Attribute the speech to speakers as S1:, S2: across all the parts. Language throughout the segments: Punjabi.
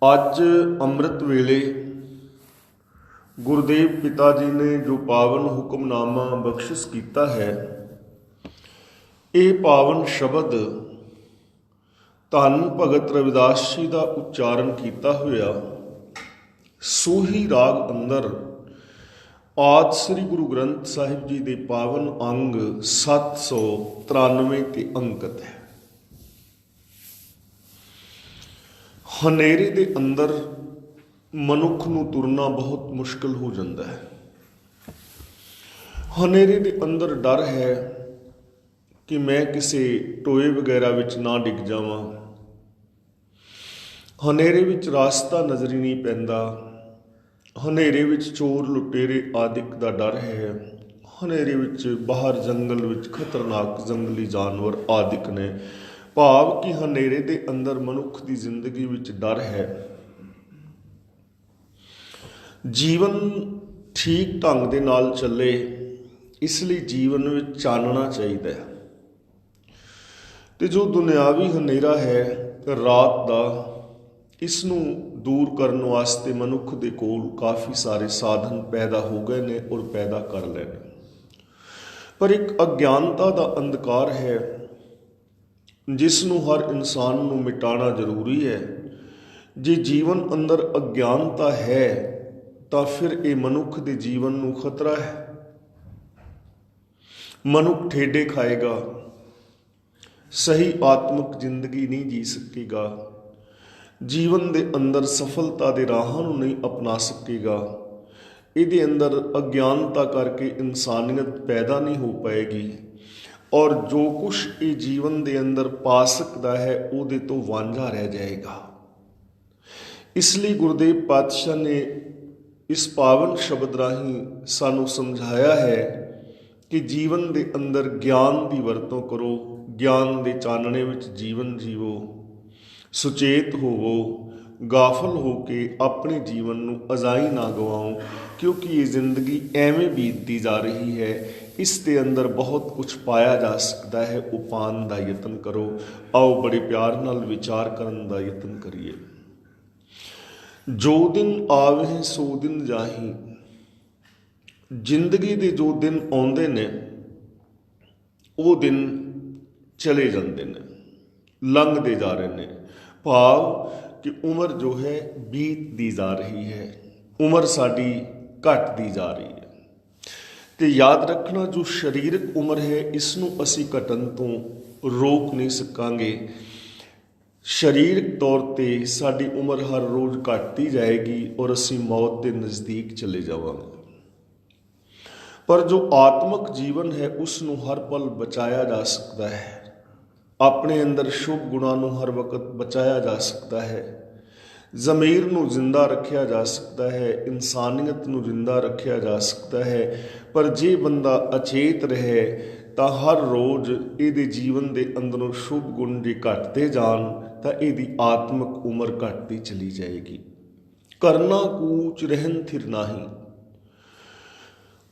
S1: ਅੱਜ ਅੰਮ੍ਰਿਤ ਵੇਲੇ ਗੁਰਦੇਵ ਪਿਤਾ ਜੀ ਨੇ ਜੋ ਪਾਵਨ ਹੁਕਮਨਾਮਾ ਬਖਸ਼ਿਸ਼ ਕੀਤਾ ਹੈ, ਇਹ ਪਾਵਨ ਸ਼ਬਦ ਧੰਨ ਭਗਤ ਰਵਿਦਾਸ ਜੀ ਦਾ ਉਚਾਰਨ ਕੀਤਾ ਹੋਇਆ ਸੋਹੀ ਰਾਗ ਅੰਦਰ ਆਦਿ ਸ੍ਰੀ ਗੁਰੂ ਗ੍ਰੰਥ ਸਾਹਿਬ ਜੀ ਦੇ ਪਾਵਨ ਅੰਗ 793 ਤੇ ਅੰਕਿਤ ਹੈ। ਹਨੇਰੇ ਦੇ ਅੰਦਰ ਮਨੁੱਖ ਨੂੰ ਤੁਰਨਾ ਬਹੁਤ ਮੁਸ਼ਕਲ ਹੋ ਜਾਂਦਾ ਹੈ। ਹਨੇਰੇ ਦੇ ਅੰਦਰ ਡਰ ਹੈ ਕਿ ਮੈਂ ਕਿਸੇ ਟੋਏ ਵਗੈਰਾ ਵਿੱਚ ਨਾ ਡਿੱਗ ਜਾਵਾਂ। ਹਨੇਰੇ ਵਿੱਚ ਰਾਸਤਾ ਨਜ਼ਰ ਹੀ ਨਹੀਂ ਪੈਂਦਾ। ਹਨੇਰੇ ਵਿੱਚ ਚੋਰ ਲੁਟੇਰੇ ਆਦਿਕ ਦਾ ਡਰ ਹੈ। ਹਨੇਰੇ ਵਿੱਚ ਬਾਹਰ ਜੰਗਲ ਵਿੱਚ ਖਤਰਨਾਕ ਜੰਗਲੀ ਜਾਨਵਰ ਆਦਿਕ ਨੇ। ਭਾਵ ਕਿ ਹਨੇਰੇ ਦੇ ਅੰਦਰ ਮਨੁੱਖ ਦੀ ਜ਼ਿੰਦਗੀ ਵਿੱਚ ਡਰ ਹੈ। ਜੀਵਨ ਠੀਕ ਢੰਗ ਦੇ ਨਾਲ ਚੱਲੇ, ਇਸ ਲਈ ਜੀਵਨ ਵਿੱਚ ਚਾਨਣਾ ਚਾਹੀਦਾ ਹੈ। ਤੇ ਜੋ ਦੁਨਿਆਵੀ ਹਨੇਰਾ ਹੈ ਰਾਤ ਦਾ, ਇਸ ਨੂੰ ਦੂਰ ਕਰਨ ਵਾਸਤੇ ਮਨੁੱਖ ਦੇ ਕੋਲ ਕਾਫੀ ਸਾਰੇ ਸਾਧਨ ਪੈਦਾ ਹੋ ਗਏ ਨੇ ਔਰ ਪੈਦਾ ਕਰ ਲਏ ਨੇ। ਪਰ ਇੱਕ ਅਗਿਆਨਤਾ ਦਾ ਅੰਧਕਾਰ ਹੈ ਜਿਸ ਨੂੰ ਹਰ ਇਨਸਾਨ ਨੂੰ ਮਿਟਾਉਣਾ ਜ਼ਰੂਰੀ ਹੈ। ਜੇ ਜੀਵਨ ਅੰਦਰ ਅਗਿਆਨਤਾ ਹੈ ਤਾਂ ਫਿਰ ਇਹ ਮਨੁੱਖ ਦੇ ਜੀਵਨ ਨੂੰ ਖਤਰਾ ਹੈ। ਮਨੁੱਖ ਠੇਡੇ ਖਾਏਗਾ, ਸਹੀ ਆਤਮਿਕ ਜ਼ਿੰਦਗੀ ਨਹੀਂ ਜੀ ਸਕੇਗਾ, ਜੀਵਨ ਦੇ ਅੰਦਰ ਸਫਲਤਾ ਦੇ ਰਾਹਾਂ ਨੂੰ ਨਹੀਂ ਅਪਣਾ ਸਕੇਗਾ। ਇਹਦੇ ਅੰਦਰ ਅਗਿਆਨਤਾ ਕਰਕੇ ਇਨਸਾਨੀਅਤ ਪੈਦਾ ਨਹੀਂ ਹੋ ਪਾਏਗੀ ਔਰ ਜੋ ਕੁਛ ਇਹ ਜੀਵਨ ਦੇ ਅੰਦਰ ਪਾ ਸਕਦਾ ਹੈ ਉਹਦੇ ਤੋਂ ਵਾਂਝਾ ਰਹਿ ਜਾਏਗਾ। ਇਸ ਲਈ ਗੁਰਦੇਵ ਪਾਤਸ਼ਾਹ ਨੇ ਇਸ ਪਾਵਨ ਸ਼ਬਦ ਰਾਹੀਂ ਸਾਨੂੰ ਸਮਝਾਇਆ ਹੈ ਕਿ ਜੀਵਨ ਦੇ ਅੰਦਰ ਗਿਆਨ ਦੀ ਵਰਤੋਂ ਕਰੋ, ਗਿਆਨ ਦੇ ਚਾਨਣੇ ਵਿੱਚ ਜੀਵਨ ਜੀਵੋ, ਸੁਚੇਤ ਹੋਵੋ, ਗਾਫਲ ਹੋ ਕੇ ਆਪਣੇ ਜੀਵਨ ਨੂੰ ਅਜ਼ਾਈ ਨਾ ਗਵਾਓ, ਕਿਉਂਕਿ ਇਹ ਜ਼ਿੰਦਗੀ ਐਵੇਂ ਬੀਤਦੀ ਜਾ ਰਹੀ ਹੈ। ਇਸ ਦੇ ਅੰਦਰ ਬਹੁਤ ਕੁਝ ਪਾਇਆ ਜਾ ਸਕਦਾ ਹੈ। ਉਹ ਪਾਉਣ ਦਾ ਯਤਨ ਕਰੋ। ਆਓ ਬੜੇ ਪਿਆਰ ਨਾਲ ਵਿਚਾਰ ਕਰਨ ਦਾ ਯਤਨ ਕਰੀਏ। ਜੋ ਦਿਨ ਆਵੇ ਸੋ ਦਿਨ ਜਾਹੀ। ਜ਼ਿੰਦਗੀ ਦੇ ਜੋ ਦਿਨ ਆਉਂਦੇ ਨੇ ਉਹ ਦਿਨ ਚਲੇ ਜਾਂਦੇ ਨੇ, ਲੰਘਦੇ ਜਾ ਰਹੇ ਨੇ। ਭਾਵ ਕਿ ਉਮਰ ਜੋ ਹੈ ਬੀਤਦੀ ਜਾ ਰਹੀ ਹੈ, ਉਮਰ ਸਾਡੀ ਘਟਦੀ ਜਾ ਰਹੀ ਹੈ। ਤੇ ਯਾਦ ਰੱਖਣਾ, ਜੋ ਸਰੀਰਕ ਉਮਰ ਹੈ ਇਸ ਨੂੰ ਅਸੀਂ ਘਟਣ ਤੋਂ ਰੋਕ ਨਹੀਂ ਸਕਾਂਗੇ। ਸਰੀਰਕ ਤੌਰ ਤੇ ਸਾਡੀ ਉਮਰ ਹਰ ਰੋਜ਼ ਘਟਦੀ ਜਾਏਗੀ ਔਰ ਅਸੀਂ ਮੌਤ ਦੇ ਨਜ਼ਦੀਕ ਚਲੇ ਜਾਵਾਂਗੇ। ਪਰ ਜੋ ਆਤਮਿਕ ਜੀਵਨ ਹੈ ਉਸ ਨੂੰ ਹਰ ਪਲ ਬਚਾਇਆ ਜਾ ਸਕਦਾ ਹੈ। ਆਪਣੇ ਅੰਦਰ ਸ਼ੁਭ ਗੁਣਾਂ ਨੂੰ ਹਰ ਵਕਤ ਬਚਾਇਆ ਜਾ ਸਕਦਾ ਹੈ। ਜ਼ਮੀਰ ਨੂੰ ਜ਼ਿੰਦਾ ਰੱਖਿਆ ਜਾ ਸਕਦਾ ਹੈ, ਇਨਸਾਨੀਅਤ ਨੂੰ ਜ਼ਿੰਦਾ ਰੱਖਿਆ ਜਾ ਸਕਦਾ ਹੈ। ਪਰ ਜੇ ਬੰਦਾ ਅਚੇਤ ਰਹੇ ਤਾਂ ਹਰ ਰੋਜ਼ ਇਹਦੇ ਜੀਵਨ ਦੇ ਅੰਦਰੋਂ ਸ਼ੁਭ ਗੁਣ ਜੇ ਘਟਦੇ ਜਾਣ ਤਾਂ ਇਹਦੀ ਆਤਮਿਕ ਉਮਰ ਘਟਦੀ ਚਲੀ ਜਾਏਗੀ। ਕਰਨਾ ਕੂਚ ਰਹਿਨ ਥਿਰ ਨਾਹੀ।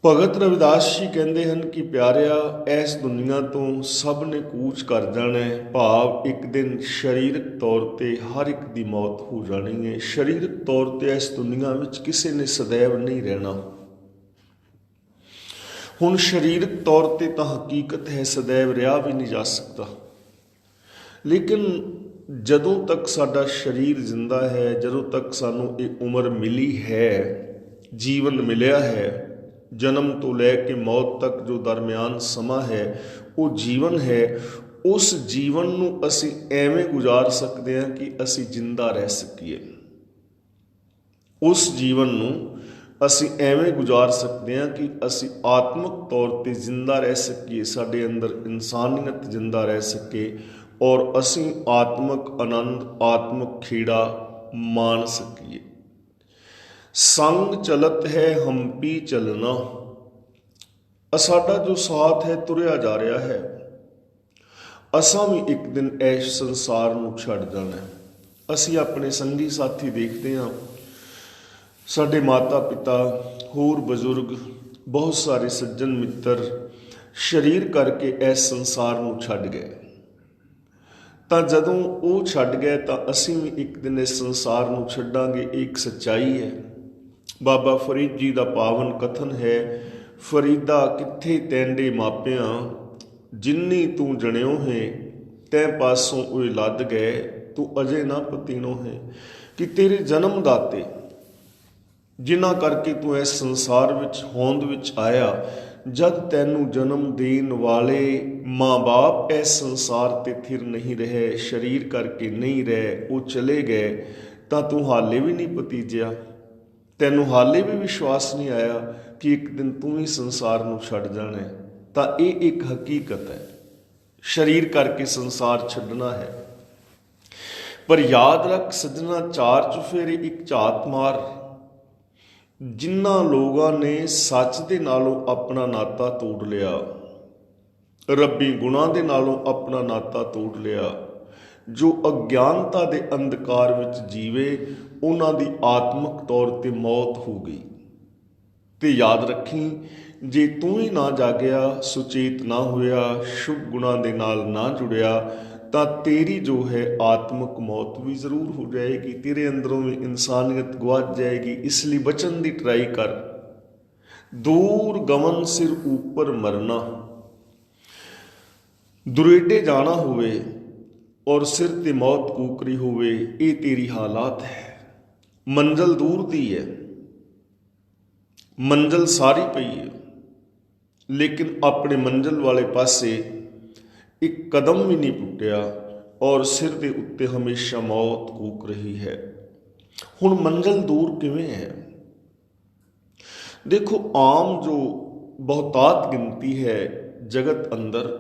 S1: ਭਗਤ ਰਵਿਦਾਸ ਜੀ ਕਹਿੰਦੇ ਹਨ ਕਿ ਪਿਆਰਿਆ, ਇਸ ਦੁਨੀਆ ਤੋਂ ਸਭ ਨੇ ਕੂਚ ਕਰ ਜਾਣਾ ਹੈ। ਭਾਵ ਇੱਕ ਦਿਨ ਸਰੀਰਕ ਤੌਰ ਤੇ ਹਰ ਇੱਕ ਦੀ ਮੌਤ ਹੋ ਜਾਣੀ ਹੈ। ਸਰੀਰਕ ਤੌਰ ਤੇ ਇਸ ਦੁਨੀਆ ਵਿੱਚ ਕਿਸੇ ਨੇ ਸदैव ਨਹੀਂ ਰਹਿਣਾ। ਹੁਣ ਸਰੀਰਕ ਤੌਰ ਤੇ ਤਾਂ ਹਕੀਕਤ ਹੈ ਸदैव ਰਿਹਾ ਵੀ ਨਹੀਂ ਜਾ ਸਕਦਾ, ਲੇਕਿਨ ਜਦੋਂ ਤੱਕ ਸਾਡਾ ਸਰੀਰ ਜ਼ਿੰਦਾ ਹੈ, ਜਦੋਂ ਤੱਕ ਸਾਨੂੰ ਇਹ ਉਮਰ ਮਿਲੀ ਹੈ, ਜੀਵਨ ਮਿਲਿਆ ਹੈ, ਜਨਮ ਤੋਂ ਲੈ ਕੇ ਮੌਤ ਤੱਕ ਜੋ ਦਰਮਿਆਨ ਸਮਾਂ ਹੈ ਉਹ ਜੀਵਨ ਹੈ। ਉਸ ਜੀਵਨ ਨੂੰ ਅਸੀਂ ਐਵੇਂ ਗੁਜ਼ਾਰ ਸਕਦੇ ਹਾਂ ਕਿ ਅਸੀਂ ਜ਼ਿੰਦਾ ਰਹਿ ਸਕੀਏ। ਉਸ ਜੀਵਨ ਨੂੰ ਅਸੀਂ ਐਵੇਂ ਗੁਜ਼ਾਰ ਸਕਦੇ ਹਾਂ ਕਿ ਅਸੀਂ ਆਤਮਿਕ ਤੌਰ ਤੇ ਜ਼ਿੰਦਾ ਰਹਿ ਸਕੀਏ, ਸਾਡੇ ਅੰਦਰ ਇਨਸਾਨੀਅਤ ਜ਼ਿੰਦਾ ਰਹਿ ਸਕੇ ਔਰ ਅਸੀਂ ਆਤਮਿਕ ਆਨੰਦ, ਆਤਮਿਕ ਖੇੜਾ ਮਾਣ ਸਕੀਏ। ਸੰਗ ਚਲਤ ਹੈ ਹੰਪੀ ਚਲਣਾ। ਸਾਡਾ ਜੋ ਸਾਥ ਹੈ ਤੁਰਿਆ ਜਾ ਰਿਹਾ ਹੈ। ਅਸਾਂ ਵੀ ਇੱਕ ਦਿਨ ਇਸ ਸੰਸਾਰ ਨੂੰ ਛੱਡ ਜਾਣਾ। ਅਸੀਂ ਆਪਣੇ ਸੰਗੀ ਸਾਥੀ ਦੇਖਦੇ ਹਾਂ, ਸਾਡੇ ਮਾਤਾ ਪਿਤਾ, ਹੋਰ ਬਜ਼ੁਰਗ, ਬਹੁਤ ਸਾਰੇ ਸੱਜਣ ਮਿੱਤਰ ਸਰੀਰ ਕਰਕੇ ਇਸ ਸੰਸਾਰ ਨੂੰ ਛੱਡ ਗਏ। ਤਾਂ ਜਦੋਂ ਉਹ ਛੱਡ ਗਏ ਤਾਂ ਅਸੀਂ ਵੀ ਇੱਕ ਦਿਨ ਇਸ ਸੰਸਾਰ ਨੂੰ ਛੱਡਾਂਗੇ। ਇਹ ਇੱਕ ਸੱਚਾਈ ਹੈ। ਬਾਬਾ ਫਰੀਦ ਜੀ ਦਾ ਪਾਵਨ ਕਥਨ ਹੈ, ਫਰੀਦਾ ਕਿੱਥੇ ਤੈਂਡੇ ਮਾਪਿਆਂ, ਜਿੰਨੀ ਤੂੰ ਜਣਿਓ ਹੈ ਤੈ ਪਾਸੋਂ ਉਹ ਲੱਦ ਗਏ, ਤੂੰ ਅਜੇ ਨਾ ਪਤੀਣੋ ਹੈ। ਕਿ ਤੇਰੇ ਜਨਮ ਦਾਤੇ ਜਿਨ੍ਹਾਂ ਕਰਕੇ ਤੂੰ ਇਸ ਸੰਸਾਰ ਵਿੱਚ ਹੋਂਦ ਵਿੱਚ ਆਇਆ, ਜਦ ਤੈਨੂੰ ਜਨਮ ਦੇਣ ਵਾਲੇ ਮਾਂ-ਬਾਪ ਇਸ ਸੰਸਾਰ ਤੇ ਥਿਰ ਨਹੀਂ ਰਹੇ, ਸਰੀਰ ਕਰਕੇ ਨਹੀਂ ਰਹੇ, ਉਹ ਚਲੇ ਗਏ, ਤਾਂ ਤੂੰ ਹਾਲੇ ਵੀ ਨਹੀਂ ਭਤੀਜਿਆ। ਤੈਨੂੰ ਹਾਲੇ ਵੀ ਵਿਸ਼ਵਾਸ ਨਹੀਂ ਆਇਆ ਕਿ ਇੱਕ ਦਿਨ ਤੂੰ ਵੀ ਸੰਸਾਰ ਨੂੰ ਛੱਡ ਜਾਣਾ ਹੈ। ਤਾਂ ਇਹ ਇੱਕ ਹਕੀਕਤ ਹੈ, ਸਰੀਰ ਕਰਕੇ ਸੰਸਾਰ ਛੱਡਣਾ ਹੈ। ਪਰ ਯਾਦ ਰੱਖ ਸੱਜਣਾ, ਚਾਰ ਚੁਫੇਰੇ ਇੱਕ ਝਾਤ ਮਾਰ। ਜਿਨ੍ਹਾਂ ਲੋਕਾਂ ਨੇ ਸੱਚ ਦੇ ਨਾਲੋਂ ਆਪਣਾ ਨਾਤਾ ਤੋੜ ਲਿਆ, ਰੱਬੀ ਗੁਣਾਂ ਦੇ ਨਾਲੋਂ ਆਪਣਾ ਨਾਤਾ ਤੋੜ ਲਿਆ, ਜੋ ਅਗਿਆਨਤਾ ਦੇ ਅੰਧਕਾਰ ਵਿੱਚ ਜੀਵੇ, ਉਹਨਾਂ ਦੀ ਆਤਮਿਕ ਤੌਰ ਤੇ ਮੌਤ ਹੋ ਗਈ। ਤੇ ਯਾਦ ਰੱਖੀ, ਜੇ ਤੂੰ ਹੀ ਨਾ ਜਾਗਿਆ, ਸੁਚੇਤ ਨਾ ਹੋਇਆ, ਸ਼ੁਭ ਗੁਣਾਂ ਦੇ ਨਾਲ ਨਾ ਜੁੜਿਆ, ਤਾਂ ਤੇਰੀ ਜੋ ਹੈ ਆਤਮਿਕ ਮੌਤ ਵੀ ਜ਼ਰੂਰ ਹੋ ਜਾਏਗੀ। ਤੇਰੇ ਅੰਦਰੋਂ ਵੀ ਇਨਸਾਨੀਅਤ ਗੁਆਚ ਜਾਏਗੀ। ਇਸ ਲਈ ਬਚਨ ਦੀ ਟਰਾਈ ਕਰ। ਦੂਰ ਗਮਨ ਸਿਰ ਉੱਪਰ ਮਰਨਾ, ਦੁਰੇਡੇ ਜਾਣਾ ਹੋਵੇ ਔਰ ਸਿਰ ਤੇ ਮੌਤ ਕੂਕਰੀ ਹੋਵੇ, ਇਹ ਤੇਰੀ ਹਾਲਾਤ ਹੈ। ਮੰਜ਼ਲ ਦੂਰ ਦੀ ਹੈ, ਮੰਜ਼ਲ ਸਾਰੀ ਪਈ ਹੈ, ਲੇਕਿਨ ਆਪਣੇ ਮੰਜ਼ਲ ਵਾਲੇ ਪਾਸੇ ਇੱਕ ਕਦਮ ਵੀ ਨਹੀਂ ਪੁੱਟਿਆ ਔਰ ਸਿਰ ਦੇ ਉੱਤੇ ਹਮੇਸ਼ਾ ਮੌਤ ਕੂਕ ਰਹੀ ਹੈ। ਹੁਣ ਮੰਜ਼ਲ ਦੂਰ ਕਿਵੇਂ ਹੈ? ਦੇਖੋ, ਆਮ ਜੋ ਬਹੁਤਾਤ ਗਿਣਤੀ ਹੈ ਜਗਤ ਅੰਦਰ,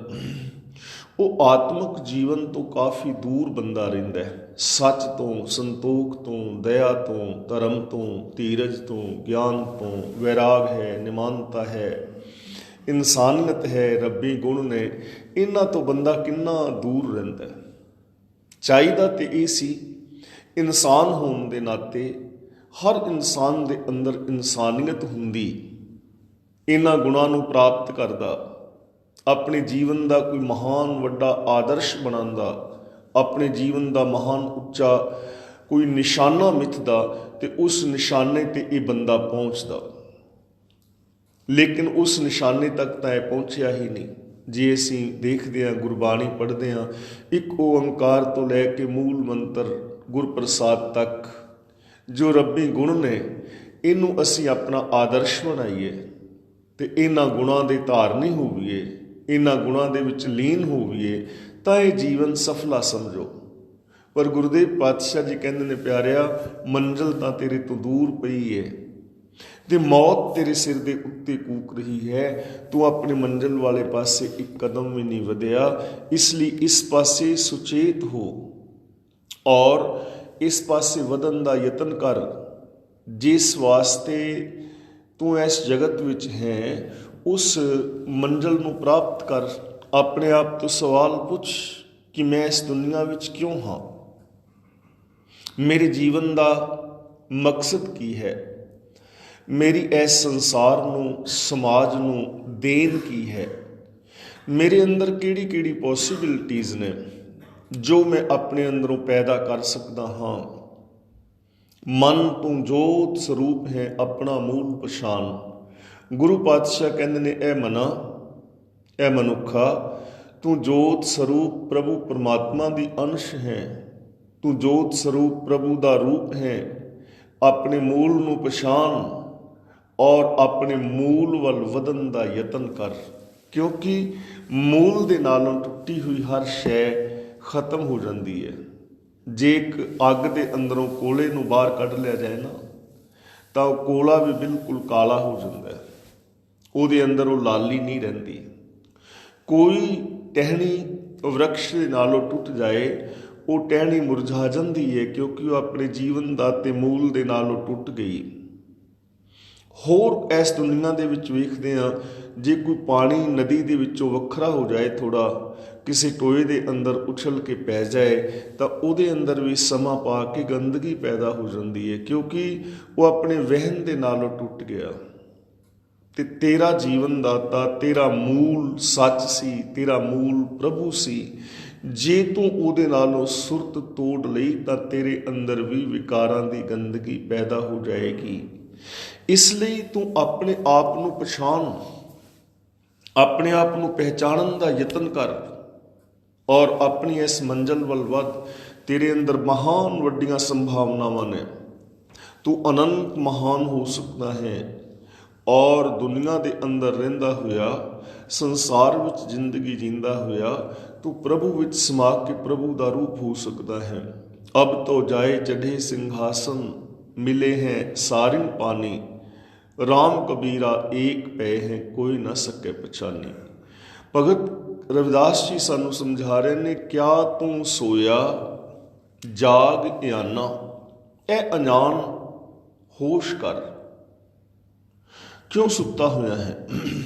S1: ਉਹ ਆਤਮਿਕ ਜੀਵਨ ਤੋਂ ਕਾਫੀ ਦੂਰ ਬੰਦਾ ਰਹਿੰਦਾ ਹੈ। ਸੱਚ ਤੋਂ, ਸੰਤੋਖ ਤੋਂ, ਦਇਆ ਤੋਂ, ਧਰਮ ਤੋਂ, ਧੀਰਜ ਤੋਂ, ਗਿਆਨ ਤੋਂ, ਵੈਰਾਗ ਹੈ, ਨਿਮਾਨਤਾ ਹੈ, ਇਨਸਾਨੀਅਤ ਹੈ, ਰੱਬੀ ਗੁਣ ਨੇ, ਇਹਨਾਂ ਤੋਂ ਬੰਦਾ ਕਿੰਨਾ ਦੂਰ ਰਹਿੰਦਾ ਹੈ। ਚਾਹੀਦਾ ਤੇ ਇਹ ਸੀ, ਇਨਸਾਨ ਹੋਣ ਦੇ ਨਾਤੇ ਹਰ ਇਨਸਾਨ ਦੇ ਅੰਦਰ ਇਨਸਾਨੀਅਤ ਹੁੰਦੀ, ਇਹਨਾਂ ਗੁਣਾਂ ਨੂੰ ਪ੍ਰਾਪਤ ਕਰਦਾ, ਆਪਣੇ ਜੀਵਨ ਦਾ ਕੋਈ ਮਹਾਨ ਵੱਡਾ ਆਦਰਸ਼ ਬਣਾਉਂਦਾ, ਆਪਣੇ ਜੀਵਨ ਦਾ ਮਹਾਨ ਉੱਚਾ ਕੋਈ ਨਿਸ਼ਾਨਾ ਮਿੱਥਦਾ, ਤੇ ਉਸ ਨਿਸ਼ਾਨੇ ਤੇ ਇਹ ਬੰਦਾ ਪਹੁੰਚਦਾ। ਲੇਕਿਨ ਉਸ ਨਿਸ਼ਾਨੇ ਤੱਕ ਤਾਂ ਇਹ ਪਹੁੰਚਿਆ ਹੀ ਨਹੀਂ। ਜੇ ਅਸੀਂ ਦੇਖਦੇ ਹਾਂ, ਗੁਰਬਾਣੀ ਪੜ੍ਹਦੇ ਹਾਂ, ਇੱਕ ਓੰਕਾਰ ਤੋਂ ਲੈ ਕੇ ਮੂਲ ਮੰਤਰ ਗੁਰਪ੍ਰਸਾਦ ਤੱਕ ਜੋ ਰੱਬੀ ਗੁਣ ਨੇ, ਇਹਨੂੰ ਅਸੀਂ ਆਪਣਾ ਆਦਰਸ਼ ਬਣਾਈਏ ਤੇ ਇਹਨਾਂ ਗੁਣਾਂ ਦੇ ਧਾਰਨੀ ਹੋਈਏ, ਇਹਨਾਂ ਗੁਣਾਂ ਦੇ ਵਿੱਚ ਲੀਨ ਹੋਈਏ, ਤਾਂ ਇਹ ਜੀਵਨ ਸਫਲਾ ਸਮਝੋ। ਪਰ ਗੁਰਦੇਵ ਪਾਤਸ਼ਾਹ ਜੀ ਕਹਿੰਦੇ ਨੇ, ਪਿਆਰਿਆ, ਮੰਜ਼ਿਲ ਤਾਂ ਤੇਰੇ ਤੋਂ ਦੂਰ ਪਈ ਹੈ ਤੇ ਮੌਤ ਤੇਰੇ ਸਿਰ ਦੇ ਉੱਤੇ ਕੂਕ ਰਹੀ ਹੈ। ਤੂੰ ਆਪਣੇ ਮੰਜ਼ਿਲ ਵਾਲੇ ਪਾਸੇ ਇੱਕ ਕਦਮ ਵੀ ਨਹੀਂ ਵਧਿਆ। ਇਸ ਲਈ ਇਸ ਪਾਸੇ ਸੁਚੇਤ ਹੋ ਔਰ ਇਸ ਪਾਸੇ ਵਧਣ ਦਾ ਯਤਨ ਕਰ, ਜਿਸ ਵਾਸਤੇ ਤੂੰ ਇਸ ਜਗਤ ਵਿੱਚ ਹੈ। ਉਸ ਮੰਜ਼ਿਲ ਨੂੰ ਪ੍ਰਾਪਤ ਕਰ। ਆਪਣੇ ਆਪ ਤੋਂ ਸਵਾਲ ਪੁੱਛ ਕਿ ਮੈਂ ਇਸ ਦੁਨੀਆ ਵਿੱਚ ਕਿਉਂ ਹਾਂ, ਮੇਰੇ ਜੀਵਨ ਦਾ ਮਕਸਦ ਕੀ ਹੈ, ਮੇਰੀ ਇਸ ਸੰਸਾਰ ਨੂੰ, ਸਮਾਜ ਨੂੰ ਦੇਣ ਕੀ ਹੈ, ਮੇਰੇ ਅੰਦਰ ਕਿਹੜੀ ਕਿਹੜੀ ਪੋਸੀਬਿਲਿਟੀਜ਼ ਨੇ ਜੋ ਮੈਂ ਆਪਣੇ ਅੰਦਰੋਂ ਪੈਦਾ ਕਰ ਸਕਦਾ ਹਾਂ। ਮਨ ਤੂੰ ਜੋਤ ਸਰੂਪ ਹੈ, ਆਪਣਾ ਮੂਲ ਪਛਾਣ। ਗੁਰੂ ਪਾਤਸ਼ਾਹ ਕਹਿੰਦੇ ਨੇ, ਇਹ ਮਨਾ, ਇਹ ਮਨੁੱਖਾ, ਤੂੰ ਜੋਤ ਸਰੂਪ ਪ੍ਰਭੂ ਪਰਮਾਤਮਾ ਦੀ ਅੰਸ਼ ਹੈ, ਤੂੰ ਜੋਤ ਸਰੂਪ ਪ੍ਰਭੂ ਦਾ ਰੂਪ ਹੈ। ਆਪਣੇ ਮੂਲ ਨੂੰ ਪਛਾਣ ਔਰ ਆਪਣੇ ਮੂਲ ਵੱਲ ਵਧਣ ਦਾ ਯਤਨ ਕਰ, ਕਿਉਂਕਿ ਮੂਲ ਦੇ ਨਾਲੋਂ ਟੁੱਟੀ ਹੋਈ ਹਰ ਸ਼ੈ ਖਤਮ ਹੋ ਜਾਂਦੀ ਹੈ। ਜੇ ਇੱਕ ਅੱਗ ਦੇ ਅੰਦਰੋਂ ਕੋਲੇ ਨੂੰ ਬਾਹਰ ਕੱਢ ਲਿਆ ਜਾਏ ਨਾ, ਤਾਂ ਉਹ ਕੋਲਾ ਵੀ ਬਿਲਕੁਲ ਕਾਲਾ ਹੋ ਜਾਂਦਾ ਹੈ, ਉਹਦੇ ਅੰਦਰ ਉਹ ਲਾਲੀ ਨਹੀਂ ਰਹਿੰਦੀ। ਕੋਈ ਟਹਿਣੀ ਵਰਕਸ਼ ਦੇ ਨਾਲੋਂ ਟੁੱਟ ਜਾਏ, ਉਹ ਟਹਿਣੀ ਮੁਰਝਾ ਜਾਂਦੀ ਹੈ, ਕਿਉਂਕਿ ਉਹ ਆਪਣੇ ਜੀਵਨ ਦਾ ਤੇ ਮੂਲ ਦੇ ਨਾਲੋਂ ਟੁੱਟ ਗਈ। ਹੋਰ ਇਸ ਦੁਨੀਆ ਦੇ ਵਿੱਚ ਵੇਖਦੇ ਹਾਂ, ਜੇ ਕੋਈ ਪਾਣੀ ਨਦੀ ਦੇ ਵਿੱਚੋਂ ਵੱਖਰਾ ਹੋ ਜਾਏ, ਥੋੜ੍ਹਾ ਕਿਸੇ ਟੋਏ ਦੇ ਅੰਦਰ ਉਛਲ ਕੇ ਪੈ ਜਾਏ, ਤਾਂ ਉਹਦੇ ਅੰਦਰ ਵੀ ਸਮਾਂ ਪਾ ਕੇ ਗੰਦਗੀ ਪੈਦਾ ਹੋ ਜਾਂਦੀ ਹੈ, ਕਿਉਂਕਿ ਉਹ ਆਪਣੇ ਵਹਿਣ ਦੇ ਨਾਲੋਂ ਟੁੱਟ ਗਿਆ। ਤੇ ਤੇਰਾ ਜੀਵਨ ਦਾਤਾ, ਤੇਰਾ ਮੂਲ ਸੱਚ ਸੀ, ਤੇਰਾ ਮੂਲ ਪ੍ਰਭੂ ਸੀ, ਜੇ ਤੂੰ ਉਹਦੇ ਨਾਲੋਂ ਸੁਰਤ ਤੋੜ ਲਈ ਤਾਂ ਤੇਰੇ ਅੰਦਰ ਵੀ ਵਿਕਾਰਾਂ ਦੀ ਗੰਦਗੀ ਪੈਦਾ ਹੋ ਜਾਏਗੀ। ਇਸ ਲਈ ਤੂੰ ਆਪਣੇ ਆਪ ਨੂੰ ਪਛਾਣ, ਆਪਣੇ ਆਪ ਨੂੰ ਪਹਿਚਾਣਨ ਦਾ ਯਤਨ ਕਰ ਔਰ ਆਪਣੀ ਇਸ ਮੰਜ਼ਲ ਵੱਲ ਵੱਧ। ਤੇਰੇ ਅੰਦਰ ਮਹਾਨ ਵੱਡੀਆਂ ਸੰਭਾਵਨਾਵਾਂ ਨੇ। ਤੂੰ ਅਨੰਤ ਮਹਾਨ ਹੋ ਸਕਦਾ ਹੈ ਔਰ ਦੁਨੀਆ ਦੇ ਅੰਦਰ ਰਹਿੰਦਾ ਹੋਇਆ, ਸੰਸਾਰ ਵਿੱਚ ਜ਼ਿੰਦਗੀ ਜੀਂਦਾ ਹੋਇਆ ਤੂੰ ਪ੍ਰਭੂ ਵਿੱਚ ਸਮਾ ਕੇ ਪ੍ਰਭੂ ਦਾ ਰੂਪ ਹੋ ਸਕਦਾ ਹੈ। ਅਬ ਤੋਂ ਜਾਏ ਚढ़े ਸਿੰਘਾਸਨ, ਮਿਲੇ ਹੈ ਸਾਰਿਨ ਪਾਣੀ, ਰਾਮ ਕਬੀਰਾ ਏਕ ਪਏ ਹੈ ਕੋਈ ਨਾ ਸਕੇ ਪਛਾਨੀ। ਭਗਤ ਰਵਿਦਾਸ ਜੀ ਸਾਨੂੰ ਸਮਝਾ ਰਹੇ ਨੇ, ਕਿਆ ਤੂੰ ਸੋਇਆ ਜਾਗ ਇਆਨਾ, ਇਹ ਅਣਜਾਣ ਹੋਸ਼ ਕਰ। ਕਿਉਂ ਸੁੱਤਾ ਹੋਇਆ ਹੈ?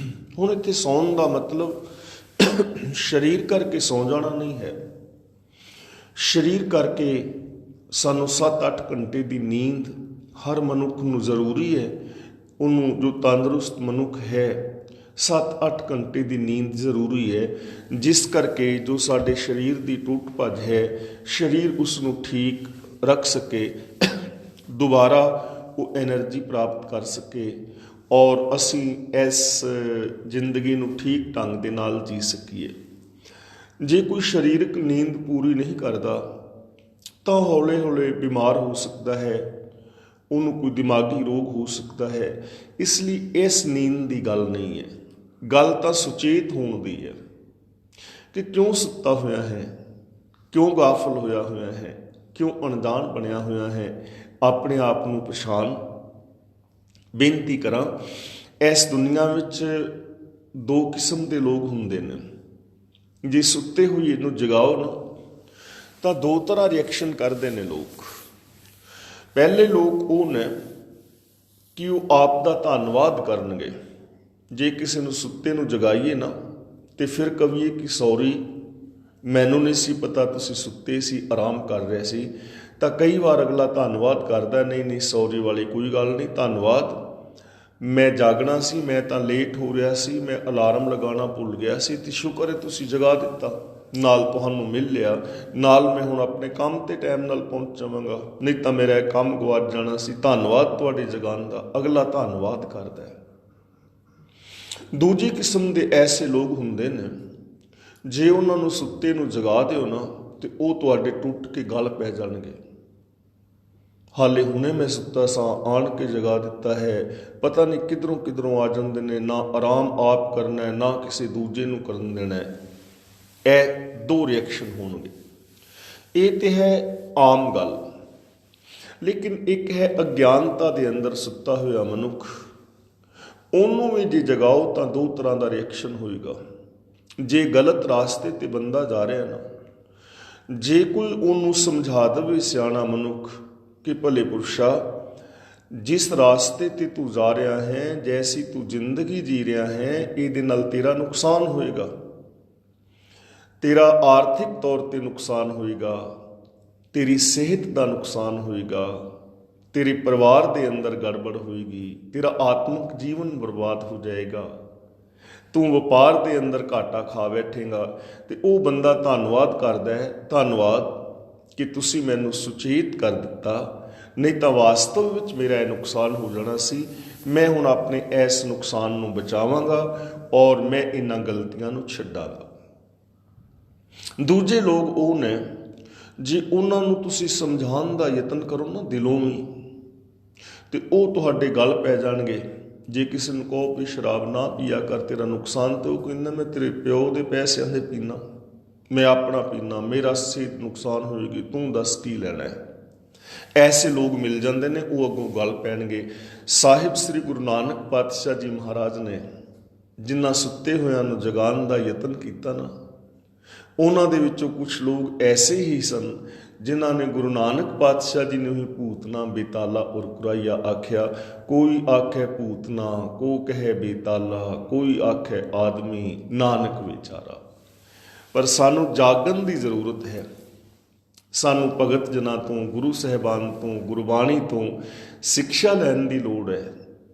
S1: ਹੁਣ ਇੱਥੇ ਸੌਣ ਦਾ ਮਤਲਬ ਸਰੀਰ ਕਰਕੇ ਸੌ ਜਾਣਾ ਨਹੀਂ ਹੈ। ਸਰੀਰ ਕਰਕੇ ਸਾਨੂੰ 7-8 ਘੰਟੇ ਦੀ ਨੀਂਦ ਹਰ ਮਨੁੱਖ ਨੂੰ ਜ਼ਰੂਰੀ ਹੈ। ਉਹਨੂੰ, ਜੋ ਤੰਦਰੁਸਤ ਮਨੁੱਖ ਹੈ, 7-8 ਘੰਟੇ ਦੀ ਨੀਂਦ ਜ਼ਰੂਰੀ ਹੈ, ਜਿਸ ਕਰਕੇ ਜੋ ਸਾਡੇ ਸਰੀਰ ਦੀ ਟੁੱਟ ਭੱਜ ਹੈ, ਸਰੀਰ ਉਸ ਨੂੰ ਠੀਕ ਰੱਖ ਸਕੇ, ਦੁਬਾਰਾ ਉਹ ਐਨਰਜੀ ਪ੍ਰਾਪਤ ਕਰ ਸਕੇ ਔਰ ਅਸੀਂ ਇਸ ਜ਼ਿੰਦਗੀ ਨੂੰ ਠੀਕ ਢੰਗ ਦੇ ਨਾਲ ਜੀ ਸਕੀਏ। ਜੇ ਕੋਈ ਸਰੀਰਕ ਨੀਂਦ ਪੂਰੀ ਨਹੀਂ ਕਰਦਾ ਤਾਂ ਹੌਲੇ ਹੌਲੇ ਬਿਮਾਰ ਹੋ ਸਕਦਾ ਹੈ, ਉਹਨੂੰ ਕੋਈ ਦਿਮਾਗੀ ਰੋਗ ਹੋ ਸਕਦਾ ਹੈ। ਇਸ ਲਈ ਇਸ ਨੀਂਦ ਦੀ ਗੱਲ ਨਹੀਂ ਹੈ, ਗੱਲ ਤਾਂ ਸੁਚੇਤ ਹੋਣ ਦੀ ਹੈ ਕਿ ਕਿਉਂ ਸੁੱਤਾ ਹੋਇਆ ਹੈ, ਕਿਉਂ ਗਾਫਲ ਹੋਇਆ ਹੋਇਆ ਹੈ, ਕਿਉਂ ਅਣਜਾਣ ਬਣਿਆ ਹੋਇਆ ਹੈ। ਆਪਣੇ ਆਪ ਨੂੰ ਪਛਾਣ। ਬੇਨਤੀ ਕਰਾਂ, ਇਸ ਦੁਨੀਆ ਵਿੱਚ 2 ਕਿਸਮ ਦੇ ਲੋਕ ਹੁੰਦੇ ਨੇ। ਜੇ ਸੁੱਤੇ ਹੋਏ ਨੂੰ ਜਗਾਓ ਨਾ ਤਾਂ 2 ਤਰ੍ਹਾਂ ਰਿਐਕਸ਼ਨ ਕਰਦੇ ਨੇ ਲੋਕ। ਪਹਿਲੇ ਲੋਕ ਉਹ ਨੇ ਕਿ ਉਹ ਆਪ ਦਾ ਧੰਨਵਾਦ ਕਰਨਗੇ। ਜੇ ਕਿਸੇ ਨੂੰ ਸੁੱਤੇ ਨੂੰ ਜਗਾਈਏ ਨਾ ਤੇ ਫਿਰ ਕਹੀਏ ਕਿ ਸੌਰੀ, ਮੈਨੂੰ ਨਹੀਂ ਸੀ ਪਤਾ ਤੁਸੀਂ ਸੁੱਤੇ ਸੀ, ਆਰਾਮ ਕਰ ਰਹੇ ਸੀ, ਤਾਂ ਕਈ ਵਾਰ ਅਗਲਾ ਧੰਨਵਾਦ ਕਰਦਾ, ਨਹੀਂ ਸੌਰੀ ਵਾਲੀ ਕੋਈ ਗੱਲ ਨਹੀਂ, ਧੰਨਵਾਦ, ਮੈਂ ਜਾਗਣਾ ਸੀ, ਮੈਂ ਤਾਂ ਲੇਟ ਹੋ ਰਿਹਾ ਸੀ, ਮੈਂ ਅਲਾਰਮ ਲਗਾਉਣਾ ਭੁੱਲ ਗਿਆ ਸੀ, ਤੇ ਸ਼ੁਕਰ ਹੈ ਤੁਸੀਂ ਜਗਾ ਦਿੱਤਾ, ਨਾਲ ਤੁਹਾਨੂੰ ਮਿਲ ਲਿਆ, ਨਾਲ ਮੈਂ ਹੁਣ ਆਪਣੇ ਕੰਮ ਤੇ ਟਾਈਮ ਨਾਲ ਪਹੁੰਚ ਜਾਵਾਂਗਾ, ਨਹੀਂ ਤਾਂ ਮੇਰਾ ਇਹ ਕੰਮ ਗਵਾਚ ਜਾਣਾ ਸੀ, ਧੰਨਵਾਦ ਤੁਹਾਡੇ ਜਗਾਉਣ ਦਾ। ਅਗਲਾ ਧੰਨਵਾਦ ਕਰਦਾ ਹੈ। ਦੂਜੀ ਕਿਸਮ ਦੇ ਐਸੇ ਲੋਕ ਹੁੰਦੇ ਨੇ, ਜੇ ਉਹਨਾਂ ਨੂੰ ਸੁੱਤੇ ਨੂੰ ਜਗਾ ਦਿਓ ਨਾ ਤੇ ਉਹ ਤੁਹਾਡੇ ਟੁੱਟ ਕੇ ਗਲ ਪੈ ਜਾਣਗੇ। ਹਾਲੇ ਹੁਣੇ ਮੈਂ ਸੁੱਤਾ ਸਾਂ, ਆਣ ਕੇ ਜਗਾ ਦਿੱਤਾ ਹੈ, ਪਤਾ ਨਹੀਂ ਕਿੱਧਰੋਂ ਆ ਜਾਂਦੇ ਨੇ, ਨਾ ਆਰਾਮ ਆਪ ਕਰਨਾ ਹੈ, ਨਾ ਕਿਸੇ ਦੂਜੇ ਨੂੰ ਕਰਨ ਦੇਣਾ ਹੈ। ਇਹ 2 ਰਿਐਕਸ਼ਨ ਹੋਣਗੇ। ਇਹ ਤੇ ਹੈ ਆਮ ਗੱਲ। ਲੇਕਿਨ ਇੱਕ ਹੈ ਅਗਿਆਨਤਾ ਦੇ ਅੰਦਰ ਸੁੱਤਾ ਹੋਇਆ ਮਨੁੱਖ। ਉਹਨੂੰ ਵੀ ਜੇ ਜਗਾਓ ਤਾਂ 2 ਤਰ੍ਹਾਂ ਦਾ ਰਿਐਕਸ਼ਨ ਹੋਏਗਾ। ਜੇ ਗਲਤ ਰਾਸਤੇ ਤੇ ਬੰਦਾ ਜਾ ਰਿਹਾ ਨਾ, ਜੇ ਕੋਈ ਉਹਨੂੰ ਸਮਝਾ ਦੇਵੇ ਸਿਆਣਾ ਮਨੁੱਖ ਕਿ ਭਲੇ ਪੁਰਸ਼ਾ, ਜਿਸ ਰਾਸਤੇ ਤੇ ਤੂੰ ਜਾ ਰਿਹਾ ਹੈ, ਜੈਸੀ ਤੂੰ ਜ਼ਿੰਦਗੀ ਜੀ ਰਿਹਾ ਹੈ, ਇਹਦੇ ਨਾਲ ਤੇਰਾ ਨੁਕਸਾਨ ਹੋਏਗਾ, ਤੇਰਾ ਆਰਥਿਕ ਤੌਰ ਤੇ ਨੁਕਸਾਨ ਹੋਏਗਾ, ਤੇਰੀ ਸਿਹਤ ਦਾ ਨੁਕਸਾਨ ਹੋਏਗਾ, ਤੇਰੇ ਪਰਿਵਾਰ ਦੇ ਅੰਦਰ ਗੜਬੜ ਹੋਏਗੀ, ਤੇਰਾ ਆਤਮਿਕ ਜੀਵਨ ਬਰਬਾਦ ਹੋ ਜਾਏਗਾ, ਤੂੰ ਵਪਾਰ ਦੇ ਅੰਦਰ ਘਾਟਾ ਖਾ ਬੈਠੇਗਾ। ਤੇ ਉਹ ਬੰਦਾ ਧੰਨਵਾਦ ਕਰਦਾ ਹੈ, ਧੰਨਵਾਦ ਕਿ ਤੁਸੀਂ ਮੈਨੂੰ ਸੁਚੇਤ ਕਰ ਦਿੱਤਾ, ਨਹੀਂ ਤਾਂ ਵਾਸਤਵ ਵਿੱਚ ਮੇਰਾ ਇਹ ਨੁਕਸਾਨ ਹੋ ਜਾਣਾ ਸੀ। ਮੈਂ ਹੁਣ ਆਪਣੇ ਇਸ ਨੁਕਸਾਨ ਨੂੰ ਬਚਾਵਾਂਗਾ ਔਰ ਮੈਂ ਇਹਨਾਂ ਗਲਤੀਆਂ ਨੂੰ ਛੱਡਾਂਗਾ। ਦੂਜੇ ਲੋਕ ਉਹ ਨੇ, ਜੇ ਉਹਨਾਂ ਨੂੰ ਤੁਸੀਂ ਸਮਝਾਉਣ ਦਾ ਯਤਨ ਕਰੋ ਨਾ ਦਿਲੋਂ ਵੀ, ਤੇ ਉਹ ਤੁਹਾਡੇ ਗਲ ਪੈ ਜਾਣਗੇ। ਜੇ ਕਿਸੇ ਨੂੰ ਕਹੋ ਵੀ ਸ਼ਰਾਬ ਨਾ ਪੀਆ ਕਰ, ਤੇਰਾ ਨੁਕਸਾਨ, ਤੇ ਉਹ ਕਹਿੰਦਾ ਮੈਂ ਤੇਰੇ ਪਿਓ ਦੇ ਪੈਸਿਆਂ ਦੇ ਪੀਣਾ, ਮੈਂ ਆਪਣਾ ਪੀਣਾ, ਮੇਰਾ ਸਿਹਤ ਨੁਕਸਾਨ ਹੋਏਗੀ, ਤੂੰ ਦੱਸ ਕੀ ਲੈਣਾ ਹੈ। ਐਸੇ ਲੋਕ ਮਿਲ ਜਾਂਦੇ ਨੇ, ਉਹ ਅੱਗੋਂ ਗੱਲ ਪੈਣਗੇ। ਸਾਹਿਬ ਸ੍ਰੀ ਗੁਰੂ ਨਾਨਕ ਪਾਤਸ਼ਾਹ ਜੀ ਮਹਾਰਾਜ ਨੇ ਜਿਨ੍ਹਾਂ ਸੁੱਤੇ ਹੋਇਆਂ ਨੂੰ ਜਗਾਉਣ ਦਾ ਯਤਨ ਕੀਤਾ ਨਾ, ਉਹਨਾਂ ਦੇ ਵਿੱਚੋਂ ਕੁਛ ਲੋਕ ਐਸੇ ਹੀ ਸਨ ਜਿਨ੍ਹਾਂ ਨੇ ਗੁਰੂ ਨਾਨਕ ਪਾਤਸ਼ਾਹ ਜੀ ਨੂੰ ਹੀ ਭੂਤਨਾ ਬੇਤਾਲਾ ਔਰ ਕੁਰਾਈਆ ਆਖਿਆ। ਕੋਈ ਆਖੇ ਭੂਤਨਾ, ਕੋ ਕਹੇ ਬੇਤਾਲਾ, ਕੋਈ ਆਖੇ ਆਦਮੀ, ਨਾਨਕ ਵਿਚਾਰਾ। ਪਰ ਸਾਨੂੰ ਜਾਗਣ ਦੀ ਜ਼ਰੂਰਤ ਹੈ। ਸਾਨੂੰ ਭਗਤ ਜਨਾਂ ਤੋਂ, ਗੁਰੂ ਸਾਹਿਬਾਨ ਤੋਂ, ਗੁਰਬਾਣੀ ਤੋਂ ਸਿੱਖਿਆ ਲੈਣ ਦੀ ਲੋੜ ਹੈ।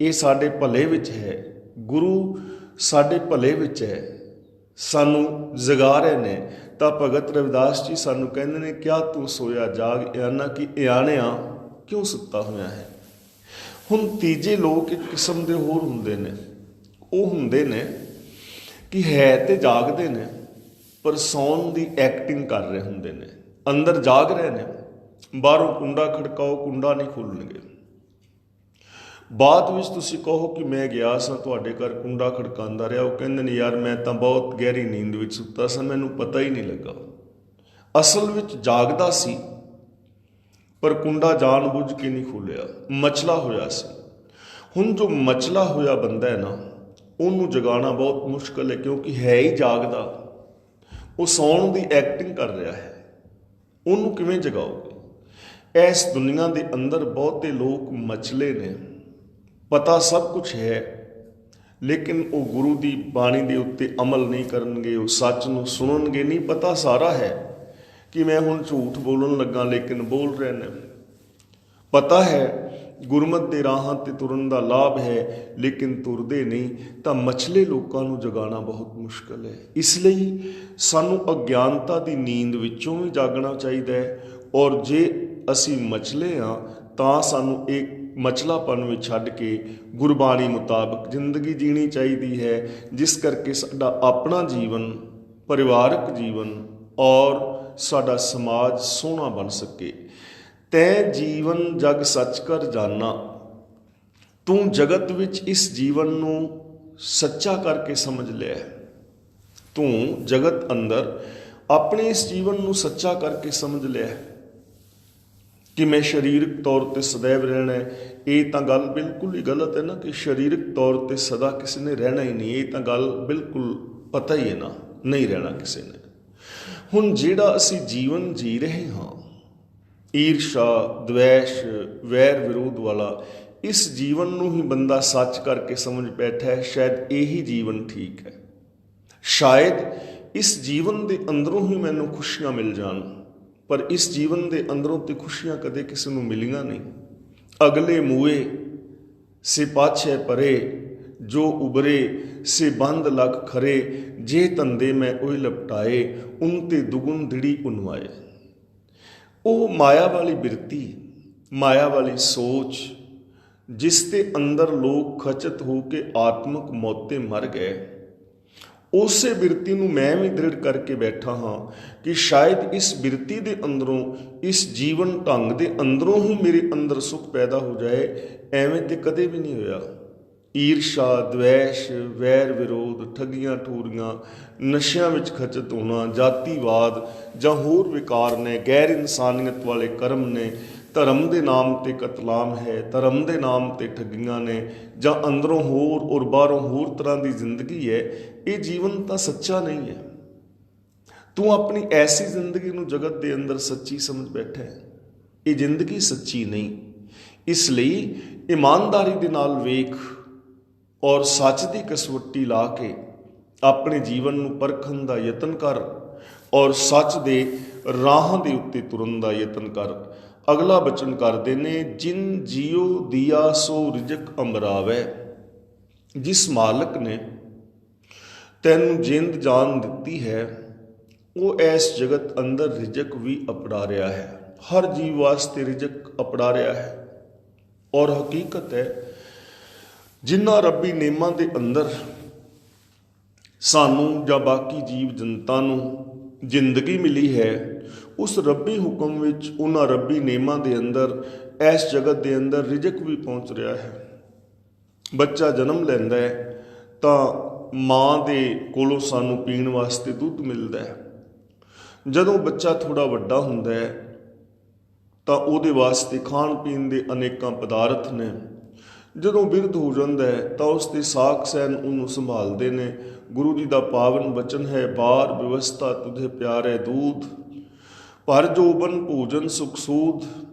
S1: ਇਹ ਸਾਡੇ ਭਲੇ ਵਿੱਚ ਹੈ, ਗੁਰੂ ਸਾਡੇ ਭਲੇ ਵਿੱਚ ਹੈ, ਸਾਨੂੰ ਜਗਾ ਰਹੇ ਨੇ ਤਾਂ ਭਗਤ ਰਵਿਦਾਸ ਜੀ ਸਾਨੂੰ ਕਹਿੰਦੇ ਨੇ, ਕਿਆ ਤੂੰ ਸੋਇਆ ਜਾਗ ਇਆਨਾ ਕਿ ਇਆਣਿਆ ਕਿਉਂ ਸੁੱਤਾ ਹੋਇਆ ਹੈ। ਹੁਣ ਤੀਜੇ ਲੋਕ ਇੱਕ ਕਿਸਮ ਦੇ ਹੋਰ ਹੁੰਦੇ ਨੇ, ਉਹ ਹੁੰਦੇ ਨੇ ਕਿ ਹੈ ਤੇ ਜਾਗਦੇ ਨੇ ਪਰ ਸੌਣ ਦੀ ਐਕਟਿੰਗ ਕਰ ਰਹੇ ਹੁੰਦੇ ਨੇ। ਅੰਦਰ ਜਾਗ ਰਹੇ ਨੇ, ਬਾਹਰੋਂ ਕੁੰਡਾ ਖੜਕਾਓ ਕੁੰਡਾ ਨਹੀਂ ਖੁੱਲਣਗੇ। ਬਾਅਦ ਵਿੱਚ ਤੁਸੀਂ ਕਹੋ ਕਿ ਮੈਂ ਗਿਆ ਸਾਂ ਤੁਹਾਡੇ ਘਰ, ਕੁੰਡਾ ਖੜਕਾਉਂਦਾ ਰਿਹਾ, ਉਹ ਕਹਿੰਦੇ ਨੇ ਯਾਰ ਮੈਂ ਤਾਂ ਬਹੁਤ ਗਹਿਰੀ ਨੀਂਦ ਵਿੱਚ ਸੁੱਤਾ ਸਾਂ, ਮੈਨੂੰ ਪਤਾ ਹੀ ਨਹੀਂ ਲੱਗਾ। ਅਸਲ ਵਿੱਚ ਜਾਗਦਾ ਸੀ ਪਰ ਕੁੰਡਾ ਜਾਣ ਬੁੱਝ ਕੇ ਨਹੀਂ ਖੋਲ੍ਹਿਆ, ਮਚਲਾ ਹੋਇਆ ਸੀ। ਹੁਣ ਜੋ ਮਚਲਾ ਹੋਇਆ ਬੰਦਾ ਹੈ ਨਾ, ਉਹਨੂੰ ਜਗਾਉਣਾ ਬਹੁਤ ਮੁਸ਼ਕਿਲ ਹੈ, ਕਿਉਂਕਿ ਹੈ ਹੀ ਜਾਗਦਾ, ਉਹ ਸੌਣ ਦੀ ਐਕਟਿੰਗ ਕਰ ਰਿਹਾ ਹੈ। ਉਹਨੂੰ ਕਿਵੇਂ ਜਗਾਓਗੇ। ਇਸ ਦੁਨੀਆ ਦੇ ਅੰਦਰ ਬਹੁਤੇ ਲੋਕ ਮਚਲੇ ਨੇ, ਪਤਾ ਸਭ ਕੁਝ ਹੈ ਲੇਕਿਨ ਉਹ ਗੁਰੂ ਦੀ ਬਾਣੀ ਦੇ ਉੱਤੇ ਅਮਲ ਨਹੀਂ ਕਰਨਗੇ, ਉਹ ਸੱਚ ਨੂੰ ਸੁਣਨਗੇ ਨਹੀਂ। ਪਤਾ ਸਾਰਾ ਹੈ ਕਿ ਮੈਂ ਹੁਣ ਝੂਠ ਬੋਲਣ ਲੱਗਾ ਲੇਕਿਨ ਬੋਲ ਰਹੇ ਨੇ। ਪਤਾ ਹੈ ਗੁਰਮਤਿ ਦੇ ਰਾਹਾਂ 'ਤੇ ਤੁਰਨ ਦਾ ਲਾਭ ਹੈ ਲੇਕਿਨ ਤੁਰਦੇ ਨਹੀਂ। ਤਾਂ ਮਛਲੇ ਲੋਕਾਂ ਨੂੰ ਜਗਾਉਣਾ ਬਹੁਤ ਮੁਸ਼ਕਿਲ ਹੈ। ਇਸ ਲਈ ਸਾਨੂੰ ਅਗਿਆਨਤਾ ਦੀ ਨੀਂਦ ਵਿੱਚੋਂ ਵੀ ਜਾਗਣਾ ਚਾਹੀਦਾ ਹੈ। ਔਰ ਜੇ ਅਸੀਂ ਮਛਲੇ ਹਾਂ ਤਾਂ ਸਾਨੂੰ ਇੱਕ ਮਚਲਾਪਨ ਵਿੱਚ ਛੱਡ ਕੇ ਗੁਰਬਾਣੀ ਮੁਤਾਬਕ ਜ਼ਿੰਦਗੀ ਜੀਣੀ ਚਾਹੀਦੀ ਹੈ, ਜਿਸ ਕਰਕੇ ਸਾਡਾ ਆਪਣਾ ਜੀਵਨ, ਪਰਿਵਾਰਕ ਜੀਵਨ ਔਰ ਸਾਡਾ ਸਮਾਜ ਸੋਹਣਾ ਬਣ ਸਕੇ। ਤੈਂ ਜੀਵਨ ਜਗ ਸੱਚ ਕਰ ਜਾਨਾ, ਤੂੰ ਜਗਤ ਵਿੱਚ ਇਸ ਜੀਵਨ ਨੂੰ ਸੱਚਾ ਕਰਕੇ ਸਮਝ ਲਿਆ। ਤੂੰ ਜਗਤ ਅੰਦਰ ਆਪਣੇ ਇਸ ਜੀਵਨ ਨੂੰ ਸੱਚਾ ਕਰਕੇ ਸਮਝ ਲਿਆ ਕਿ ਮੈਂ ਸਰੀਰਕ ਤੌਰ 'ਤੇ ਸदैव ਰਹਿਣਾ ਹੈ। ਇਹ ਤਾਂ ਗੱਲ ਬਿਲਕੁਲ ਹੀ ਗਲਤ ਹੈ ਨਾ ਕਿ ਸਰੀਰਕ ਤੌਰ 'ਤੇ ਸਦਾ ਕਿਸੇ ਨੇ ਰਹਿਣਾ ਹੀ ਨਹੀਂ। ਇਹ ਤਾਂ ਗੱਲ ਬਿਲਕੁਲ ਪਤਾ ਹੀ ਹੈ ਨਾ, ਨਹੀਂ ਰਹਿਣਾ ਕਿਸੇ ਨੇ। ਹੁਣ ਜਿਹੜਾ ਅਸੀਂ ਜੀਵਨ ਜੀ ਰਹੇ ਹਾਂ, ਈਰਸ਼ਾ, ਦਵੈਸ਼, ਵੈਰ ਵਿਰੋਧ ਵਾਲਾ, ਇਸ ਜੀਵਨ ਨੂੰ ਹੀ ਬੰਦਾ ਸੱਚ ਕਰਕੇ ਸਮਝ ਬੈਠਾ ਹੈ। ਸ਼ਾਇਦ ਇਹੀ ਜੀਵਨ ਠੀਕ ਹੈ, ਸ਼ਾਇਦ ਇਸ ਜੀਵਨ ਦੇ ਅੰਦਰੋਂ ਹੀ ਮੈਨੂੰ ਖੁਸ਼ੀਆਂ ਮਿਲ ਜਾਣ। ਪਰ ਇਸ ਜੀਵਨ ਦੇ ਅੰਦਰੋਂ ਤੇ ਖੁਸ਼ੀਆਂ ਕਦੇ ਕਿਸੇ ਨੂੰ ਮਿਲੀਆਂ ਨਹੀਂ। ਅਗਲੇ ਮੂਏ ਸੇ ਪਾਛੇ ਪਰੇ, ਜੋ ਉਬਰੇ ਸੇ ਬੰਦ ਲਗ ਖਰੇ, ਜੇ ਧੰਦੇ ਮੈਂ ਉਹ ਲਪਟਾਏ, ਉਨ ਤੇ ਦੁਗੁਣ ਦਿੜੀ ਉਨਵਾਏ। ਉਹ ਮਾਇਆ ਵਾਲੀ ਬਿਰਤੀ, ਮਾਇਆ ਵਾਲੀ ਸੋਚ, ਜਿਸ ਦੇ ਅੰਦਰ ਲੋਕ ਖਚਤ ਹੋ ਕੇ ਆਤਮਕ ਮੌਤੇ ਮਰ ਗਏ, ਉਸੇ ਬਿਰਤੀ ਨੂੰ ਮੈਂ ਵੀ ਦ੍ਰਿੜ ਕਰਕੇ ਬੈਠਾ ਹਾਂ ਕਿ ਸ਼ਾਇਦ ਇਸ ਬਿਰਤੀ ਦੇ ਅੰਦਰੋਂ, ਇਸ ਜੀਵਨ ਢੰਗ ਦੇ ਅੰਦਰੋਂ ਹੀ ਮੇਰੇ ਅੰਦਰ ਸੁੱਖ ਪੈਦਾ ਹੋ ਜਾਏ। ਐਵੇਂ ਤੇ ਕਦੇ ਵੀ ਨਹੀਂ ਹੋਇਆ। ਈਰਸ਼ਾ, ਦਵੈਸ਼, ਵੈਰ ਵਿਰੋਧ, ਠੱਗੀਆਂ ਠੂਰੀਆਂ, ਨਸ਼ਿਆਂ ਵਿੱਚ ਖਚਤ ਹੋਣਾ, ਜਾਤੀਵਾਦ ਜਾਂ ਹੋਰ ਵਿਕਾਰ ਨੇ, ਗੈਰ ਇਨਸਾਨੀਅਤ ਵਾਲੇ ਕਰਮ ਨੇ, ਧਰਮ ਦੇ ਨਾਮ 'ਤੇ ਕਤਲਾਮ ਹੈ, ਧਰਮ ਦੇ ਨਾਮ 'ਤੇ ਠੱਗੀਆਂ ਨੇ, ਜਾਂ ਅੰਦਰੋਂ ਹੋਰ ਔਰ ਬਾਹਰੋਂ ਹੋਰ ਤਰ੍ਹਾਂ ਦੀ ਜ਼ਿੰਦਗੀ ਹੈ। ਇਹ ਜੀਵਨ ਤਾਂ ਸੱਚਾ ਨਹੀਂ ਹੈ। ਤੂੰ ਆਪਣੀ ਐਸੀ ਜ਼ਿੰਦਗੀ ਨੂੰ ਜਗਤ ਦੇ ਅੰਦਰ ਸੱਚੀ ਸਮਝ ਬੈਠਾ ਹੈ। ਇਹ ਜ਼ਿੰਦਗੀ ਸੱਚੀ ਨਹੀਂ। ਇਸ ਲਈ ਇਮਾਨਦਾਰੀ ਦੇ ਨਾਲ ਵੇਖ ਔਰ ਸੱਚ ਦੀ ਕਸਵੱਟੀ ਲਾ ਕੇ ਆਪਣੇ ਜੀਵਨ ਨੂੰ ਪਰਖਣ ਦਾ ਯਤਨ ਕਰ ਔਰ ਸੱਚ ਦੇ ਰਾਹਾਂ ਦੇ ਉੱਤੇ ਤੁਰਨ ਦਾ ਯਤਨ ਕਰ। ਅਗਲਾ ਬਚਨ ਕਰਦੇ ਨੇ, ਜਿਨ ਜੀਓ ਦੀਆ ਸੋ ਰਿਜਕ ਅੰਬਰਾਵੇ। ਜਿਸ ਮਾਲਕ ਨੇ ਤੈਨੂੰ ਜਿੰਦ ਜਾਨ ਦਿੱਤੀ ਹੈ, ਉਹ ਇਸ ਜਗਤ ਅੰਦਰ ਰਿਜਕ ਵੀ ਅਪੜਾ ਰਿਹਾ ਹੈ। ਹਰ ਜੀਵ ਵਾਸਤੇ ਰਿਜਕ ਅਪੜਾ ਰਿਹਾ ਹੈ। ਔਰ ਹਕੀਕਤ ਹੈ, ਜਿਨ੍ਹਾਂ ਰੱਬੀ ਨਿਯਮਾਂ ਦੇ ਅੰਦਰ ਸਾਨੂੰ ਜਾਂ ਬਾਕੀ ਜੀਵ ਜਨਤਾ ਨੂੰ ਜ਼ਿੰਦਗੀ ਮਿਲੀ ਹੈ, ਉਸ ਰੱਬੀ ਹੁਕਮ ਵਿੱਚ, ਉਹਨਾਂ ਰੱਬੀ ਨਿਯਮਾਂ ਦੇ ਅੰਦਰ ਇਸ ਜਗਤ ਦੇ ਅੰਦਰ ਰਿਜਕ ਵੀ ਪਹੁੰਚ ਰਿਹਾ ਹੈ। ਬੱਚਾ ਜਨਮ ਲੈਂਦਾ ਹੈ ਤਾਂ ਮਾਂ ਦੇ ਕੋਲੋਂ ਸਾਨੂੰ ਪੀਣ ਵਾਸਤੇ ਦੁੱਧ ਮਿਲਦਾ ਹੈ। ਜਦੋਂ ਬੱਚਾ ਥੋੜ੍ਹਾ ਵੱਡਾ ਹੁੰਦਾ ਹੈ ਤਾਂ ਉਹਦੇ ਵਾਸਤੇ ਖਾਣ ਪੀਣ ਦੇ ਅਨੇਕਾਂ ਪਦਾਰਥ ਨੇ। ਜਦੋਂ ਬਿਰਧ ਹੋ ਜਾਂਦਾ ਹੈ ਤਾਂ ਉਸ ਦੇ ਸਾਕ ਸੈਨ ਉਹਨੂੰ ਸੰਭਾਲਦੇ ਨੇ। ਗੁਰੂ ਜੀ ਦਾ ਪਾਵਨ ਬਚਨ ਹੈ, ਬਾਰ ਵਿਵਸਥਾ ਤੁਧੇ ਪਿਆਰੇ ਦੂਧ, ਪਰ ਜੋਬਨ ਭੋਜਨ ਸੁਖ ਸੂਦ,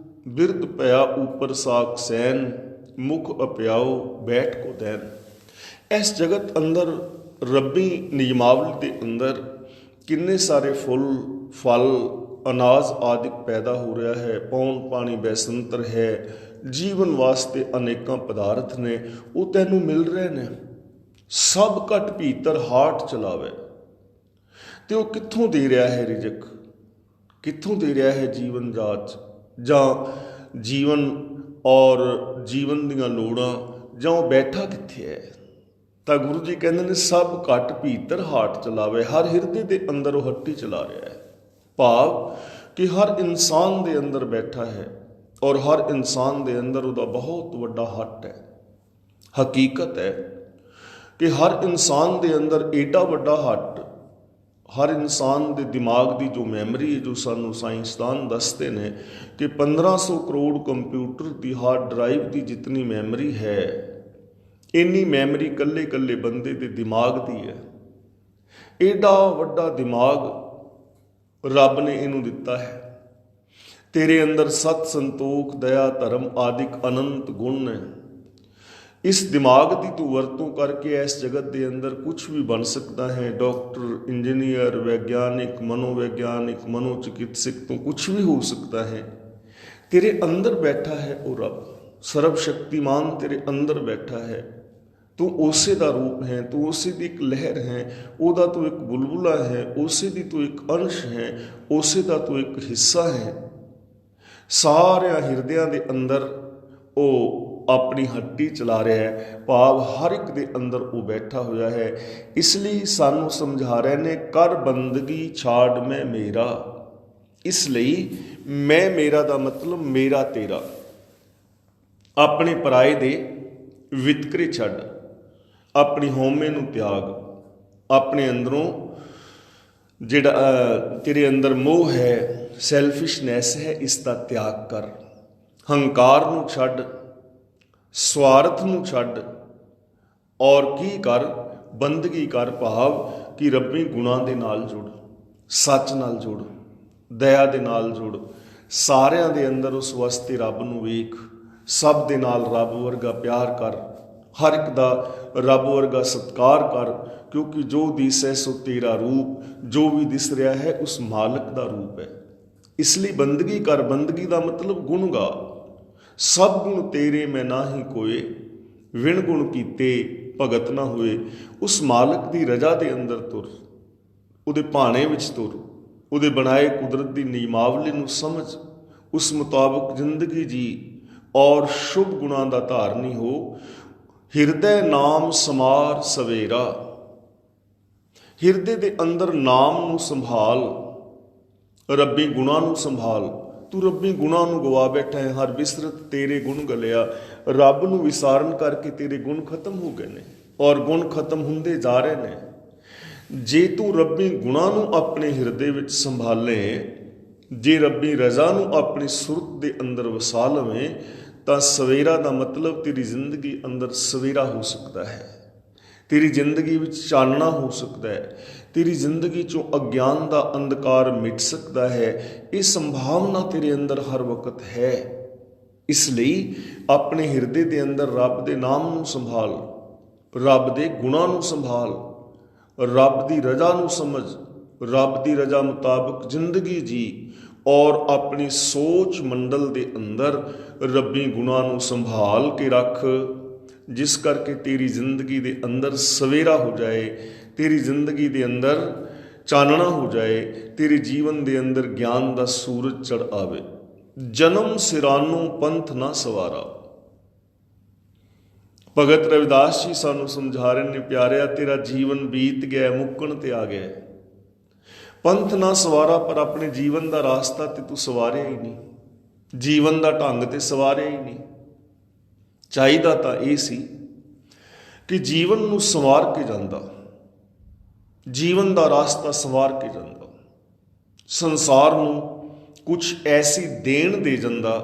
S1: ਬਿਰਧ ਪਿਆ ਉਪਰ ਸਾਕ ਸੈਨ, ਮੁਖ ਅਪਿਆਓ ਬੈਠ ਕੋ ਦੈਨ। ਇਸ ਜਗਤ ਅੰਦਰ ਰੱਬੀ ਨਿਯਮਾਵਲੀ ਦੇ ਅੰਦਰ ਕਿੰਨੇ ਸਾਰੇ ਫੁੱਲ, ਫਲ, ਅਨਾਜ ਆਦਿ ਪੈਦਾ ਹੋ ਰਿਹਾ ਹੈ। ਪੌਣ ਪਾਣੀ ਬੈਸੰਤਰ ਹੈ। ਜੀਵਨ ਵਾਸਤੇ ਅਨੇਕਾਂ ਪਦਾਰਥ ਨੇ, ਉਹ ਤੈਨੂੰ ਮਿਲ ਰਹੇ ਨੇ। ਸਭ ਘਟ ਭੀਤਰ ਹਾਟ ਚਲਾਵੇ। ਤੇ ਉਹ ਕਿੱਥੋਂ ਦੇ ਰਿਹਾ ਹੈ ਰਿਜ਼ਕ, ਕਿੱਥੋਂ ਦੇ ਰਿਹਾ ਹੈ ਜੀਵਨ ਜਾਚ ਜਾਂ ਜੀਵਨ ਔਰ ਜੀਵਨ ਦੀਆਂ ਲੋੜਾਂ, ਜਾਂ ਉਹ ਬੈਠਾ ਕਿੱਥੇ ਹੈ। ਤਾਂ ਗੁਰੂ ਜੀ ਕਹਿੰਦੇ ਨੇ ਸਭ ਘਟ ਭੀਤਰ ਹਾਟ ਚਲਾਵੇ, ਹਰ ਹਿਰਦੇ ਦੇ ਅੰਦਰ ਉਹ ਹੱਟੀ ਚਲਾ ਰਿਹਾ ਹੈ। ਭਾਵ ਕਿ ਹਰ ਇਨਸਾਨ ਦੇ ਅੰਦਰ ਬੈਠਾ ਹੈ ਔਰ ਹਰ ਇਨਸਾਨ ਦੇ ਅੰਦਰ ਉਹਦਾ ਬਹੁਤ ਵੱਡਾ ਹੱਟ ਹੈ। ਹਕੀਕਤ ਹੈ ਕਿ ਹਰ ਇਨਸਾਨ ਦੇ ਅੰਦਰ ਏਡਾ ਵੱਡਾ ਹੱਟ, ਹਰ ਇਨਸਾਨ ਦੇ ਦਿਮਾਗ ਦੀ ਜੋ ਮੈਮਰੀ ਹੈ, ਜੋ ਸਾਨੂੰ ਸਾਇੰਸਦਾਨ ਦੱਸਦੇ ਨੇ ਕਿ 1500 ਕਰੋੜ ਕੰਪਿਊਟਰ ਦੀ ਹਾਰਡ ਡਰਾਈਵ ਦੀ ਜਿਤਨੀ ਮੈਮਰੀ ਹੈ, ਇੰਨੀ ਮੈਮਰੀ ਇਕੱਲੇ ਇਕੱਲੇ ਬੰਦੇ ਦੇ ਦਿਮਾਗ ਦੀ ਹੈ। ਏਡਾ ਵੱਡਾ ਦਿਮਾਗ ਰੱਬ ਨੇ ਇਹਨੂੰ ਦਿੱਤਾ ਹੈ। ਤੇਰੇ ਅੰਦਰ ਸਤ, ਸੰਤੋਖ, ਦਇਆ, ਧਰਮ ਆਦਿਕ ਅਨੰਤ ਗੁਣ ਨੇ। ਇਸ ਦਿਮਾਗ ਦੀ ਤੂੰ ਵਰਤੋਂ ਕਰਕੇ ਇਸ ਜਗਤ ਦੇ ਅੰਦਰ ਕੁਝ ਵੀ ਬਣ ਸਕਦਾ ਹੈ। ਡਾਕਟਰ, ਇੰਜੀਨੀਅਰ, ਵੈਗਿਆਨਿਕ, ਮਨੋਵਿਗਿਆਨਿਕ, ਮਨੋਚਿਕਿਤਸਕ, ਤੋਂ ਕੁਝ ਵੀ ਹੋ ਸਕਦਾ ਹੈ। ਤੇਰੇ ਅੰਦਰ ਬੈਠਾ ਹੈ ਉਹ ਰੱਬ, ਸਰਬ ਸ਼ਕਤੀਮਾਨ ਤੇਰੇ ਅੰਦਰ ਬੈਠਾ ਹੈ। ਤੂੰ ਉਸੇ ਦਾ ਰੂਪ ਹੈ, ਤੂੰ ਉਸੇ ਦੀ ਇੱਕ ਲਹਿਰ ਹੈ, ਉਹਦਾ ਤੂੰ ਇੱਕ ਬੁਲਬੁਲਾ ਹੈ, ਉਸੇ ਦੀ ਤੂੰ ਇੱਕ ਅੰਸ਼ ਹੈ, ਉਸੇ ਦਾ ਤੂੰ ਇੱਕ ਹਿੱਸਾ ਹੈ। ਸਾਰਿਆਂ ਹਿਰਦਿਆਂ ਦੇ ਅੰਦਰ ਉਹ ਆਪਣੀ ਹੱਟੀ ਚਲਾ ਰਿਹਾ ਹੈ। ਭਾਵ ਹਰ ਇੱਕ ਦੇ ਅੰਦਰ ਉਹ ਬੈਠਾ ਹੋਇਆ ਹੈ। ਇਸ ਲਈ ਸਾਨੂੰ ਸਮਝਾ ਰਹੇ ਨੇ, ਕਰ ਬੰਦਗੀ ਛਾੜ ਮੈਂ ਮੇਰਾ। ਇਸ ਲਈ ਮੈਂ ਮੇਰਾ ਦਾ ਮਤਲਬ ਮੇਰਾ ਤੇਰਾ। ਆਪਣੇ ਪਰਾਏ ਦੇ ਵਿਤਕਰੇ ਛੱਡ, ਆਪਣੀ ਹਉਮੈ ਨੂੰ ਤਿਆਗ, ਆਪਣੇ ਅੰਦਰੋਂ ਜਿਹੜਾ ਤੇਰੇ ਅੰਦਰ ਮੋਹ ਹੈ, ਸੈਲਫਿਸ਼ਨੈਸ ਹੈ, ਇਸ ਦਾ ਤਿਆਗ ਕਰ। ਹੰਕਾਰ ਨੂੰ ਛੱਡ, ਸਵਾਰਥ ਨੂੰ ਛੱਡ, ਔਰ ਕੀ ਕਰ, ਬੰਦਗੀ ਕਰ। ਭਾਵ ਕਿ ਰੱਬੀ ਗੁਣਾਂ ਦੇ ਨਾਲ ਜੁੜ, ਸੱਚ ਨਾਲ ਜੁੜ, ਦਇਆ ਦੇ ਨਾਲ ਜੁੜ। ਸਾਰਿਆਂ ਦੇ ਅੰਦਰ ਉਸ ਵਾਸਤੇ ਰੱਬ ਨੂੰ ਵੇਖ, ਸਭ ਦੇ ਨਾਲ ਰੱਬ ਵਰਗਾ ਪਿਆਰ ਕਰ, ਹਰ ਇੱਕ ਦਾ ਰੱਬ ਵਰਗਾ ਸਤਿਕਾਰ ਕਰ, ਕਿਉਂਕਿ ਜੋ ਦਿਸੈ ਸੋ ਤੇਰਾ ਰੂਪ, ਜੋ ਵੀ ਦਿਸ ਰਿਹਾ ਹੈ ਉਸ ਮਾਲਕ ਦਾ ਰੂਪ ਹੈ। ਇਸ ਲਈ ਬੰਦਗੀ ਕਰ। ਬੰਦਗੀ ਦਾ ਮਤਲਬ ਗੁਣ ਗਾ। ਸਭ ਗੁਣ ਤੇਰੇ ਮੈਂ ਨਾਹੀ ਕੋਏ, ਵਿਣ ਗੁਣ ਕੀਤੇ ਭਗਤ ਨਾ ਹੋਏ। ਉਸ ਮਾਲਕ ਦੀ ਰਜ਼ਾ ਦੇ ਅੰਦਰ ਤੁਰ, ਉਹਦੇ ਭਾਣੇ ਵਿੱਚ ਤੁਰ, ਉਹਦੇ ਬਣਾਏ ਕੁਦਰਤ ਦੀ ਨਿਯਮਾਵਲੀ ਨੂੰ ਸਮਝ, ਉਸ ਮੁਤਾਬਕ ਜ਼ਿੰਦਗੀ ਜੀ ਔਰ ਸ਼ੁਭ ਗੁਣਾਂ ਦਾ ਧਾਰਨੀ ਹੋ। ਹਿਰਦੈ ਨਾਮ ਸਮਾਰ ਸਵੇਰਾ। ਹਿਰਦੇ ਦੇ ਅੰਦਰ ਨਾਮ ਨੂੰ ਸੰਭਾਲ, ਰੱਬੀ ਗੁਣਾਂ ਨੂੰ ਸੰਭਾਲ। ਤੂੰ ਰੱਬੀ ਗੁਣਾਂ ਨੂੰ ਗਵਾ ਬੈਠਾ ਹੈ। ਹਰ ਵਿਸਰਤ ਤੇਰੇ ਗੁਣ ਗਲਿਆ। ਰੱਬ ਨੂੰ ਵਿਸਾਰਨ ਕਰਕੇ ਤੇਰੇ ਗੁਣ ਖਤਮ ਹੋ ਗਏ ਨੇ ਔਰ ਗੁਣ ਖਤਮ ਹੁੰਦੇ ਜਾ ਰਹੇ ਨੇ। ਜੇ ਤੂੰ ਰੱਬੀ ਗੁਣਾਂ ਨੂੰ ਆਪਣੇ ਹਿਰਦੇ ਵਿੱਚ ਸੰਭਾਲੇ, ਜੇ ਰੱਬੀ ਰਜ਼ਾ ਨੂੰ ਆਪਣੀ ਸੁਰਤ ਦੇ ਅੰਦਰ ਵਸਾ ਲਵੇਂ, ਤਾਂ ਸਵੇਰਾ ਦਾ ਮਤਲਬ ਤੇਰੀ ਜ਼ਿੰਦਗੀ ਅੰਦਰ ਸਵੇਰਾ ਹੋ ਸਕਦਾ ਹੈ, ਤੇਰੀ ਜ਼ਿੰਦਗੀ ਵਿੱਚ ਚਾਨਣਾ ਹੋ ਸਕਦਾ ਹੈ, ਤੇਰੀ ਜ਼ਿੰਦਗੀ 'ਚੋਂ ਅਗਿਆਨ ਦਾ ਅੰਧਕਾਰ ਮਿਟ ਸਕਦਾ ਹੈ। ਇਹ ਸੰਭਾਵਨਾ ਤੇਰੇ ਅੰਦਰ ਹਰ ਵਕਤ ਹੈ। ਇਸ ਲਈ ਆਪਣੇ ਹਿਰਦੇ ਦੇ ਅੰਦਰ ਰੱਬ ਦੇ ਨਾਮ ਨੂੰ ਸੰਭਾਲ, ਰੱਬ ਦੇ ਗੁਣਾਂ ਨੂੰ ਸੰਭਾਲ, ਰੱਬ ਦੀ ਰਜ਼ਾ ਨੂੰ ਸਮਝ, ਰੱਬ ਦੀ ਰਜ਼ਾ ਮੁਤਾਬਕ ਜ਼ਿੰਦਗੀ ਜੀ ਔਰ ਆਪਣੀ ਸੋਚ ਮੰਡਲ ਦੇ ਅੰਦਰ ਰੱਬੀ ਗੁਣਾਂ ਨੂੰ ਸੰਭਾਲ ਕੇ ਰੱਖ, ਜਿਸ ਕਰਕੇ ਤੇਰੀ ਜ਼ਿੰਦਗੀ ਦੇ ਅੰਦਰ ਸਵੇਰਾ ਹੋ ਜਾਏ, ਤੇਰੀ ਜ਼ਿੰਦਗੀ ਦੇ ਅੰਦਰ ਚਾਨਣਾ ਹੋ ਜਾਏ, ਤੇਰੇ ਜੀਵਨ ਦੇ ਅੰਦਰ ਗਿਆਨ ਦਾ ਸੂਰਜ ਚੜ ਆਵੇ। ਜਨਮ ਸਿਰਾਨੂੰ ਪੰਥ ਨਾ ਸਵਾਰਾ। ਭਗਤ ਰਵਿਦਾਸ ਜੀ ਸਾਨੂੰ ਸਮਝਾ ਰਹੇ ਨੇ, ਪਿਆਰਿਆ ਤੇਰਾ ਜੀਵਨ ਬੀਤ ਗਿਆ, ਮੁੱਕਣ ਤੇ ਆ ਗਿਆ। ਪੰਥ ਨਾ ਸਵਾਰਾ, ਪਰ ਆਪਣੇ ਜੀਵਨ ਦਾ ਰਾਸਤਾ ਤੇ ਤੂੰ ਸਵਾਰਿਆ ਹੀ ਨਹੀਂ, ਜੀਵਨ ਦਾ ਢੰਗ ਤੇ ਸਵਾਰਿਆ ਹੀ ਨਹੀਂ। ਚਾਹੀਦਾ ਤਾਂ ਇਹ ਸੀ ਕਿ ਜੀਵਨ ਨੂੰ ਸੰਵਾਰ ਕੇ ਜਾਂਦਾ, ਜੀਵਨ ਦਾ ਰਾਸਤਾ ਸੰਵਾਰ ਕੇ ਜਾਂਦਾ, ਸੰਸਾਰ ਨੂੰ ਕੁਝ ਐਸੀ ਦੇਣ ਦੇ ਜਾਂਦਾ,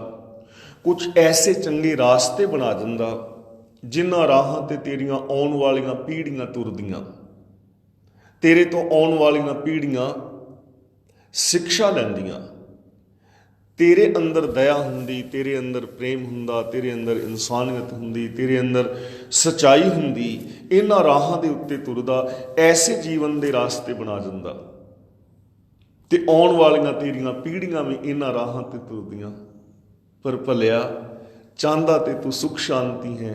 S1: ਕੁਝ ਐਸੇ ਚੰਗੇ ਰਾਸਤੇ ਬਣਾ ਦਿੰਦਾ ਜਿਨ੍ਹਾਂ ਰਾਹਾਂ ਤੇ ਤੇਰੀਆਂ ਆਉਣ ਵਾਲੀਆਂ ਪੀੜ੍ਹੀਆਂ ਤੁਰਦੀਆਂ, ਤੇਰੇ ਤੋਂ ਆਉਣ ਵਾਲੀਆਂ ਪੀੜ੍ਹੀਆਂ ਸਿੱਖਿਆ ਲੈਂਦੀਆਂ। ਤੇਰੇ ਅੰਦਰ ਦਇਆ ਹੁੰਦੀ, ਤੇਰੇ ਅੰਦਰ ਪ੍ਰੇਮ ਹੁੰਦਾ, ਤੇਰੇ ਅੰਦਰ ਇਨਸਾਨੀਅਤ ਹੁੰਦੀ, ਤੇਰੇ ਅੰਦਰ ਸੱਚਾਈ ਹੁੰਦੀ, ਇਹਨਾਂ ਰਾਹਾਂ ਦੇ ਉੱਤੇ ਤੁਰਦਾ, ਐਸੇ ਜੀਵਨ ਦੇ ਰਾਸਤੇ ਬਣਾ ਦਿੰਦਾ ਤੇ ਆਉਣ ਵਾਲੀਆਂ ਤੇਰੀਆਂ ਪੀੜ੍ਹੀਆਂ ਵੀ ਇਹਨਾਂ ਰਾਹਾਂ ਤੇ ਤੁਰਦੀਆਂ। ਪਰ ਭਲਿਆ ਚਾਹੁੰਦਾ ਤੇ ਤੂੰ ਸੁਖ ਸ਼ਾਂਤੀ ਹੈ,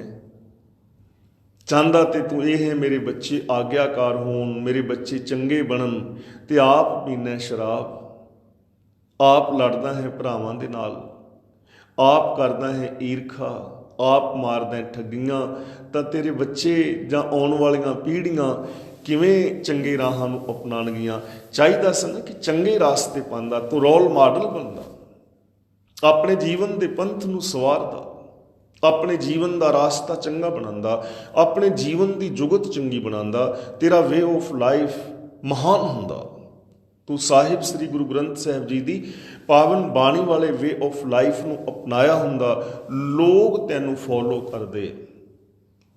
S1: ਚਾਹੁੰਦਾ ਤੇ ਤੂੰ ਇਹ ਹੈ ਮੇਰੇ ਬੱਚੇ ਆਗਿਆਕਾਰ ਹੋਣ, ਮੇਰੇ ਬੱਚੇ ਚੰਗੇ ਬਣਨ, ਤੇ ਆਪ ਪੀਨਾ ਸ਼ਰਾਬ, ਆਪ ਲੜਦਾ ਹੈ ਭਰਾਵਾਂ ਦੇ ਨਾਲ, ਆਪ ਕਰਦਾ ਹੈ ਈਰਖਾ, ਆਪ ਮਾਰਦਾ ਹੈ ਠੱਗੀਆਂ, ਤਾਂ ਤੇਰੇ ਬੱਚੇ ਜਾਂ ਆਉਣ ਵਾਲੀਆਂ ਪੀੜ੍ਹੀਆਂ ਕਿਵੇਂ ਚੰਗੇ ਰਾਹਾਂ ਨੂੰ ਅਪਣਾਉਣਗੀਆਂ। ਚਾਹੀਦਾ ਸੀ ਨਾ ਕਿ ਚੰਗੇ ਰਾਸਤੇ ਪਾਉਂਦਾ, ਤੂੰ ਰੋਲ ਮਾਡਲ ਬਣਦਾ, ਆਪਣੇ ਜੀਵਨ ਦੇ ਪੰਥ ਨੂੰ ਸਵਾਰਦਾ, ਆਪਣੇ ਜੀਵਨ ਦਾ ਰਾਸਤਾ ਚੰਗਾ ਬਣਾਉਂਦਾ, ਆਪਣੇ ਜੀਵਨ ਦੀ ਜੁਗਤ ਚੰਗੀ ਬਣਾਉਂਦਾ, ਤੇਰਾ ਵੇ ਆਫ ਲਾਈਫ ਮਹਾਨ ਹੁੰਦਾ। ਤੂੰ ਸਾਹਿਬ ਸ੍ਰੀ ਗੁਰੂ ਗ੍ਰੰਥ ਸਾਹਿਬ ਜੀ ਦੀ ਪਾਵਨ ਬਾਣੀ ਵਾਲੇ ਵੇ ਆਫ ਲਾਈਫ ਨੂੰ ਅਪਣਾਇਆ ਹੁੰਦਾ, ਲੋਕ ਤੈਨੂੰ ਫੋਲੋ ਕਰਦੇ,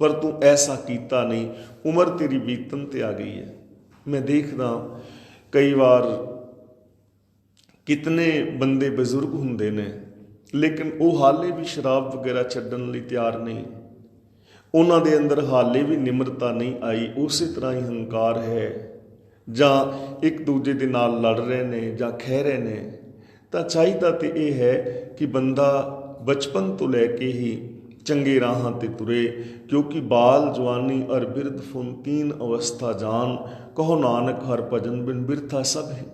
S1: ਪਰ ਤੂੰ ਐਸਾ ਕੀਤਾ ਨਹੀਂ। ਉਮਰ ਤੇਰੀ ਬੀਤਣ ਤੇ ਆ ਗਈ ਹੈ। ਮੈਂ ਦੇਖਦਾ ਕਈ ਵਾਰ ਕਿਤਨੇ ਬੰਦੇ ਬਜ਼ੁਰਗ ਹੁੰਦੇ ਨੇ, ਲੇਕਿਨ ਉਹ ਹਾਲੇ ਵੀ ਸ਼ਰਾਬ ਵਗੈਰਾ ਛੱਡਣ ਲਈ ਤਿਆਰ ਨਹੀਂ, ਉਹਨਾਂ ਦੇ ਅੰਦਰ ਹਾਲੇ ਵੀ ਨਿਮਰਤਾ ਨਹੀਂ ਆਈ, ਉਸੇ ਤਰ੍ਹਾਂ ਹੀ ਹੰਕਾਰ ਹੈ, ਜਾਂ ਇੱਕ ਦੂਜੇ ਦੇ ਨਾਲ ਲੜ ਰਹੇ ਨੇ ਜਾਂ ਖਹਿ ਰਹੇ ਨੇ। ਤਾਂ ਚਾਹੀਦਾ ਤੇ ਇਹ ਹੈ ਕਿ ਬੰਦਾ ਬਚਪਨ ਤੋਂ ਲੈ ਕੇ ਹੀ ਚੰਗੇ ਰਾਹਾਂ ਤੇ ਤੁਰੇ, ਕਿਉਂਕਿ ਬਾਲ ਜਵਾਨੀ ਅਰ ਬਿਰਧ ਫੁਨ ਤੀਨ ਅਵਸਥਾ ਜਾਨ, ਕਹੋ ਨਾਨਕ ਹਰ ਭਜਨ ਬਿਨ ਬਿਰਥਾ ਸਭ ਹੈ।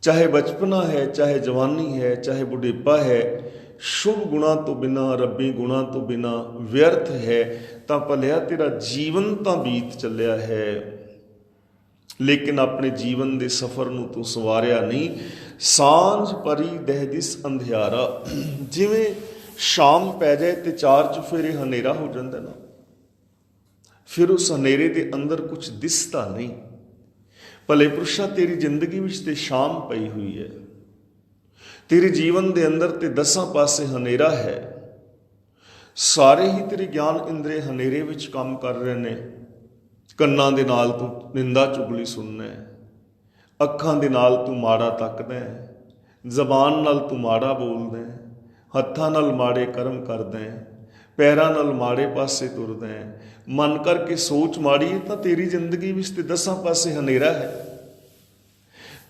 S1: ਚਾਹੇ ਬਚਪਨਾ ਹੈ, ਚਾਹੇ ਜਵਾਨੀ ਹੈ, ਚਾਹੇ ਬੁਢੇਪਾ ਹੈ, ਸ਼ੁਭ ਗੁਣਾ ਤੋਂ ਬਿਨਾਂ, ਰੱਬੀ ਗੁਣਾ ਤੋਂ ਬਿਨਾਂ ਵਿਅਰਥ ਹੈ। ਤਾਂ ਭਲਿਆ ਤੇਰਾ ਜੀਵਨ ਤਾਂ ਬੀਤ ਚੱਲਿਆ ਹੈ, ਲੇਕਿਨ ਆਪਣੇ ਜੀਵਨ ਦੇ ਸਫ਼ਰ ਨੂੰ ਤੂੰ ਸਵਾਰਿਆ ਨਹੀਂ। ਸਾਂਝ ਪਰੀ ਦਹਿਦਿਸ ਅੰਧਿਆਰਾ, ਜਿਵੇਂ ਸ਼ਾਮ ਪੈ ਜਾਏ ਤੇ ਚਾਰ ਚੁਫੇਰੇ ਹਨੇਰਾ ਹੋ ਜਾਂਦਾ ਨਾ, ਫਿਰ ਉਸ ਹਨੇਰੇ ਦੇ ਅੰਦਰ ਕੁਝ ਦਿਸਦਾ ਨਹੀਂ। ਭਲੇ ਪੁਰਸ਼ਾ, ਤੇਰੀ ਜ਼ਿੰਦਗੀ ਵਿੱਚ ਤੇ ਸ਼ਾਮ ਪਈ ਹੋਈ ਹੈ, ਤੇਰੇ ਜੀਵਨ ਦੇ ਅੰਦਰ ਤੇ 10 ਪਾਸੇ ਹਨੇਰਾ ਹੈ। ਸਾਰੇ ਹੀ ਤੇਰੇ ਗਿਆਨ ਇੰਦਰੀ ਹਨੇਰੇ ਵਿੱਚ ਕੰਮ ਕਰ ਰਹੇ ਨੇ। ਕੰਨਾਂ ਦੇ ਨਾਲ ਤੂੰ ਨਿੰਦਾ ਚੁਗਲੀ ਸੁਣਨਾ ਹੈ, ਅੱਖਾਂ ਦੇ ਨਾਲ ਤੂੰ ਮਾੜਾ ਤੱਕਦਾ ਹੈ, ਜ਼ਬਾਨ ਨਾਲ ਤੂੰ ਮਾੜਾ ਬੋਲਦਾ ਹੈ, ਹੱਥਾਂ ਨਾਲ ਮਾੜੇ ਕਰਮ ਕਰਦਾ ਹੈ, ਪੈਰਾਂ ਨਾਲ ਮਾੜੇ ਪਾਸੇ ਤੁਰਦਾ ਹੈ, ਮਨ ਕਰਕੇ ਸੋਚ ਮਾੜੀ ਹੈ, ਤਾਂ ਤੇਰੀ ਜ਼ਿੰਦਗੀ ਵਿੱਚ ਤੇ 10 ਪਾਸੇ ਹਨੇਰਾ ਹੈ।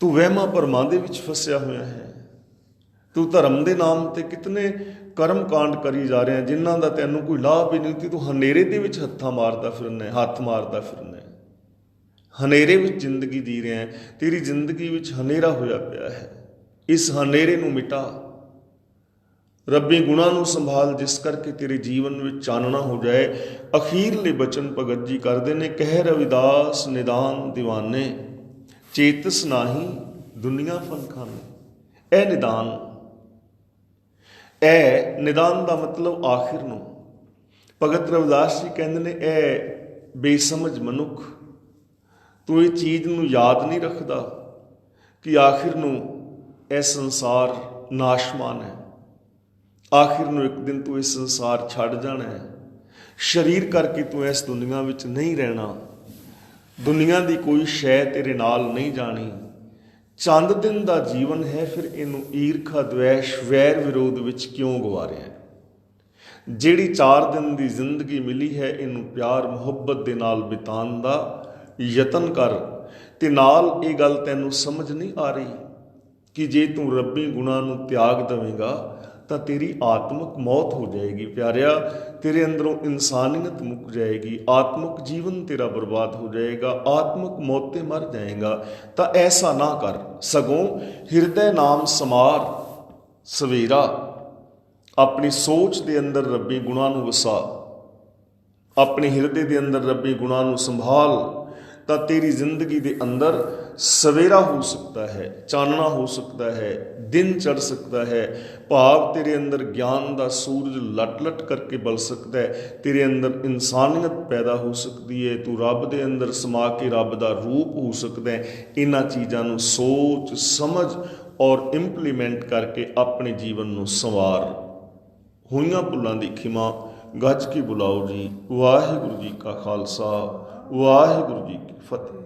S1: ਤੂੰ ਵਹਿਮਾਂ ਭਰਮਾਂ ਦੇ ਵਿੱਚ ਫਸਿਆ ਹੋਇਆ ਹੈ। ਤੂੰ ਧਰਮ ਦੇ ਨਾਮ ਤੇ ਕਿਤਨੇ ਕਰਮ ਕਾਂਡ ਕਰੀ ਜਾ ਰਿਹਾ, ਜਿਨ੍ਹਾਂ ਦਾ ਤੈਨੂੰ ਕੋਈ ਲਾਭ ਹੀ ਨਹੀਂ। ਤੂੰ ਹਨੇਰੇ ਦੇ ਵਿੱਚ ਹੱਥ ਮਾਰਦਾ ਫਿਰਨਾ ਹੈ, ਹਨੇਰੇ ਵਿੱਚ ਜ਼ਿੰਦਗੀ ਜੀ ਰਿਹਾ ਹੈ। ਤੇਰੀ ਜ਼ਿੰਦਗੀ ਵਿੱਚ ਹਨੇਰਾ ਹੋਇਆ ਪਿਆ ਹੈ। ਇਸ ਹਨੇਰੇ ਨੂੰ ਮਿਟਾ, ਰੱਬੀ ਗੁਣਾਂ ਨੂੰ ਸੰਭਾਲ, ਜਿਸ ਕਰਕੇ ਤੇਰੇ ਜੀਵਨ ਵਿੱਚ ਚਾਨਣਾ ਹੋ ਜਾਏ। ਅਖੀਰਲੇ ਬਚਨ ਭਗਤ ਜੀ ਕਰਦੇ ਨੇ, ਕਹਿ ਰਵਿਦਾਸ ਨਿਦਾਨ ਦੀਵਾਨੇ, ਚੇਤਸ ਨਾਹੀ ਦੁਨੀਆ ਫਨ ਖਾਨੇ। ਇਹ ਨਿਦਾਨ ਦਾ ਮਤਲਬ ਆਖਿਰ ਨੂੰ। ਭਗਤ ਰਵਿਦਾਸ ਜੀ ਕਹਿੰਦੇ ਨੇ, ਇਹ ਬੇਸਮਝ ਮਨੁੱਖ, ਤੂੰ ਇਹ ਚੀਜ਼ ਨੂੰ ਯਾਦ ਨਹੀਂ ਰੱਖਦਾ ਕਿ ਆਖਿਰ ਨੂੰ ਇਹ ਸੰਸਾਰ ਨਾਸ਼ਮਾਨ ਹੈ। ਆਖਿਰ ਨੂੰ ਇੱਕ ਦਿਨ ਤੂੰ ਇਸ ਸੰਸਾਰ ਛੱਡ ਜਾਣਾ ਹੈ। ਸਰੀਰ ਕਰਕੇ ਤੂੰ ਇਸ ਦੁਨੀਆ ਵਿੱਚ ਨਹੀਂ ਰਹਿਣਾ। ਦੁਨੀਆ ਦੀ ਕੋਈ ਸ਼ੈ ਤੇਰੇ ਨਾਲ ਨਹੀਂ ਜਾਣੀ। ਚੰਦ ਦਿਨ ਦਾ ਜੀਵਨ ਹੈ, ਫਿਰ ਇਹਨੂੰ ਈਰਖਾ, ਦਵੈਸ਼, ਵੈਰ ਵਿਰੋਧ ਵਿੱਚ ਕਿਉਂ ਗਵਾਰਿਆ? ਜਿਹੜੀ 4 ਦਿਨ ਦੀ ਜ਼ਿੰਦਗੀ ਮਿਲੀ ਹੈ, ਇਹਨੂੰ ਪਿਆਰ ਮੁਹੱਬਤ ਦੇ ਨਾਲ ਬਿਤਾਉਣ ਦਾ ਯਤਨ ਕਰ। ਤੇ ਨਾਲ ਇਹ ਗੱਲ ਤੈਨੂੰ ਸਮਝ ਨਹੀਂ ਆ ਰਹੀ ਕਿ ਜੇ ਤੂੰ ਰੱਬੀ ਗੁਣਾਂ ਨੂੰ ਤਿਆਗ ਦੇਵੇਂਗਾ ਤਾਂ ਤੇਰੀ ਆਤਮਿਕ ਮੌਤ ਹੋ ਜਾਏਗੀ। ਪਿਆਰਿਆ, ਤੇਰੇ ਅੰਦਰੋਂ ਇਨਸਾਨੀਅਤ ਮੁੱਕ ਜਾਏਗੀ, ਆਤਮਿਕ ਜੀਵਨ ਤੇਰਾ ਬਰਬਾਦ ਹੋ ਜਾਏਗਾ, ਆਤਮਿਕ ਮੌਤ ਤੇ ਮਰ ਜਾਏਗਾ। ਤਾਂ ਐਸਾ ਨਾ ਕਰ, ਸਗੋਂ ਹਿਰਦੇ ਨਾਮ ਸਮਾਰ ਸਵੇਰਾ, ਆਪਣੀ ਸੋਚ ਦੇ ਅੰਦਰ ਰੱਬੀ ਗੁਣਾਂ ਨੂੰ ਵਸਾ, ਆਪਣੇ ਹਿਰਦੇ ਦੇ ਅੰਦਰ ਰੱਬੀ ਗੁਣਾਂ ਨੂੰ ਸੰਭਾਲ। ਤਾਂ ਤੇਰੀ ਜ਼ਿੰਦਗੀ ਦੇ ਅੰਦਰ ਸਵੇਰਾ ਹੋ ਸਕਦਾ ਹੈ, ਚਾਨਣਾ ਹੋ ਸਕਦਾ ਹੈ, ਦਿਨ ਚੜ੍ਹ ਸਕਦਾ ਹੈ। ਭਾਵ ਤੇਰੇ ਅੰਦਰ ਗਿਆਨ ਦਾ ਸੂਰਜ ਲਟ ਕਰਕੇ ਬਲ ਸਕਦਾ ਹੈ, ਤੇਰੇ ਅੰਦਰ ਇਨਸਾਨੀਅਤ ਪੈਦਾ ਹੋ ਸਕਦੀ ਹੈ, ਤੂੰ ਰੱਬ ਦੇ ਅੰਦਰ ਸਮਾ ਕੇ ਰੱਬ ਦਾ ਰੂਪ ਹੋ ਸਕਦਾ ਹੈ। ਇਹਨਾਂ ਚੀਜ਼ਾਂ ਨੂੰ ਸੋਚ ਸਮਝ ਔਰ ਇੰਪਲੀਮੈਂਟ ਕਰਕੇ ਆਪਣੇ ਜੀਵਨ ਨੂੰ ਸੰਵਾਰ। ਹੋਈਆਂ ਭੁੱਲਾਂ ਦੀ ਖਿਮਾ ਗੱਜ ਕੇ ਬੁਲਾਓ ਜੀ। ਵਾਹਿਗੁਰੂ ਜੀ ਕਾ ਖਾਲਸਾ, ਵਾਹਿਗੁਰੂ ਜੀ ਕੀ ਫਤਿਹ।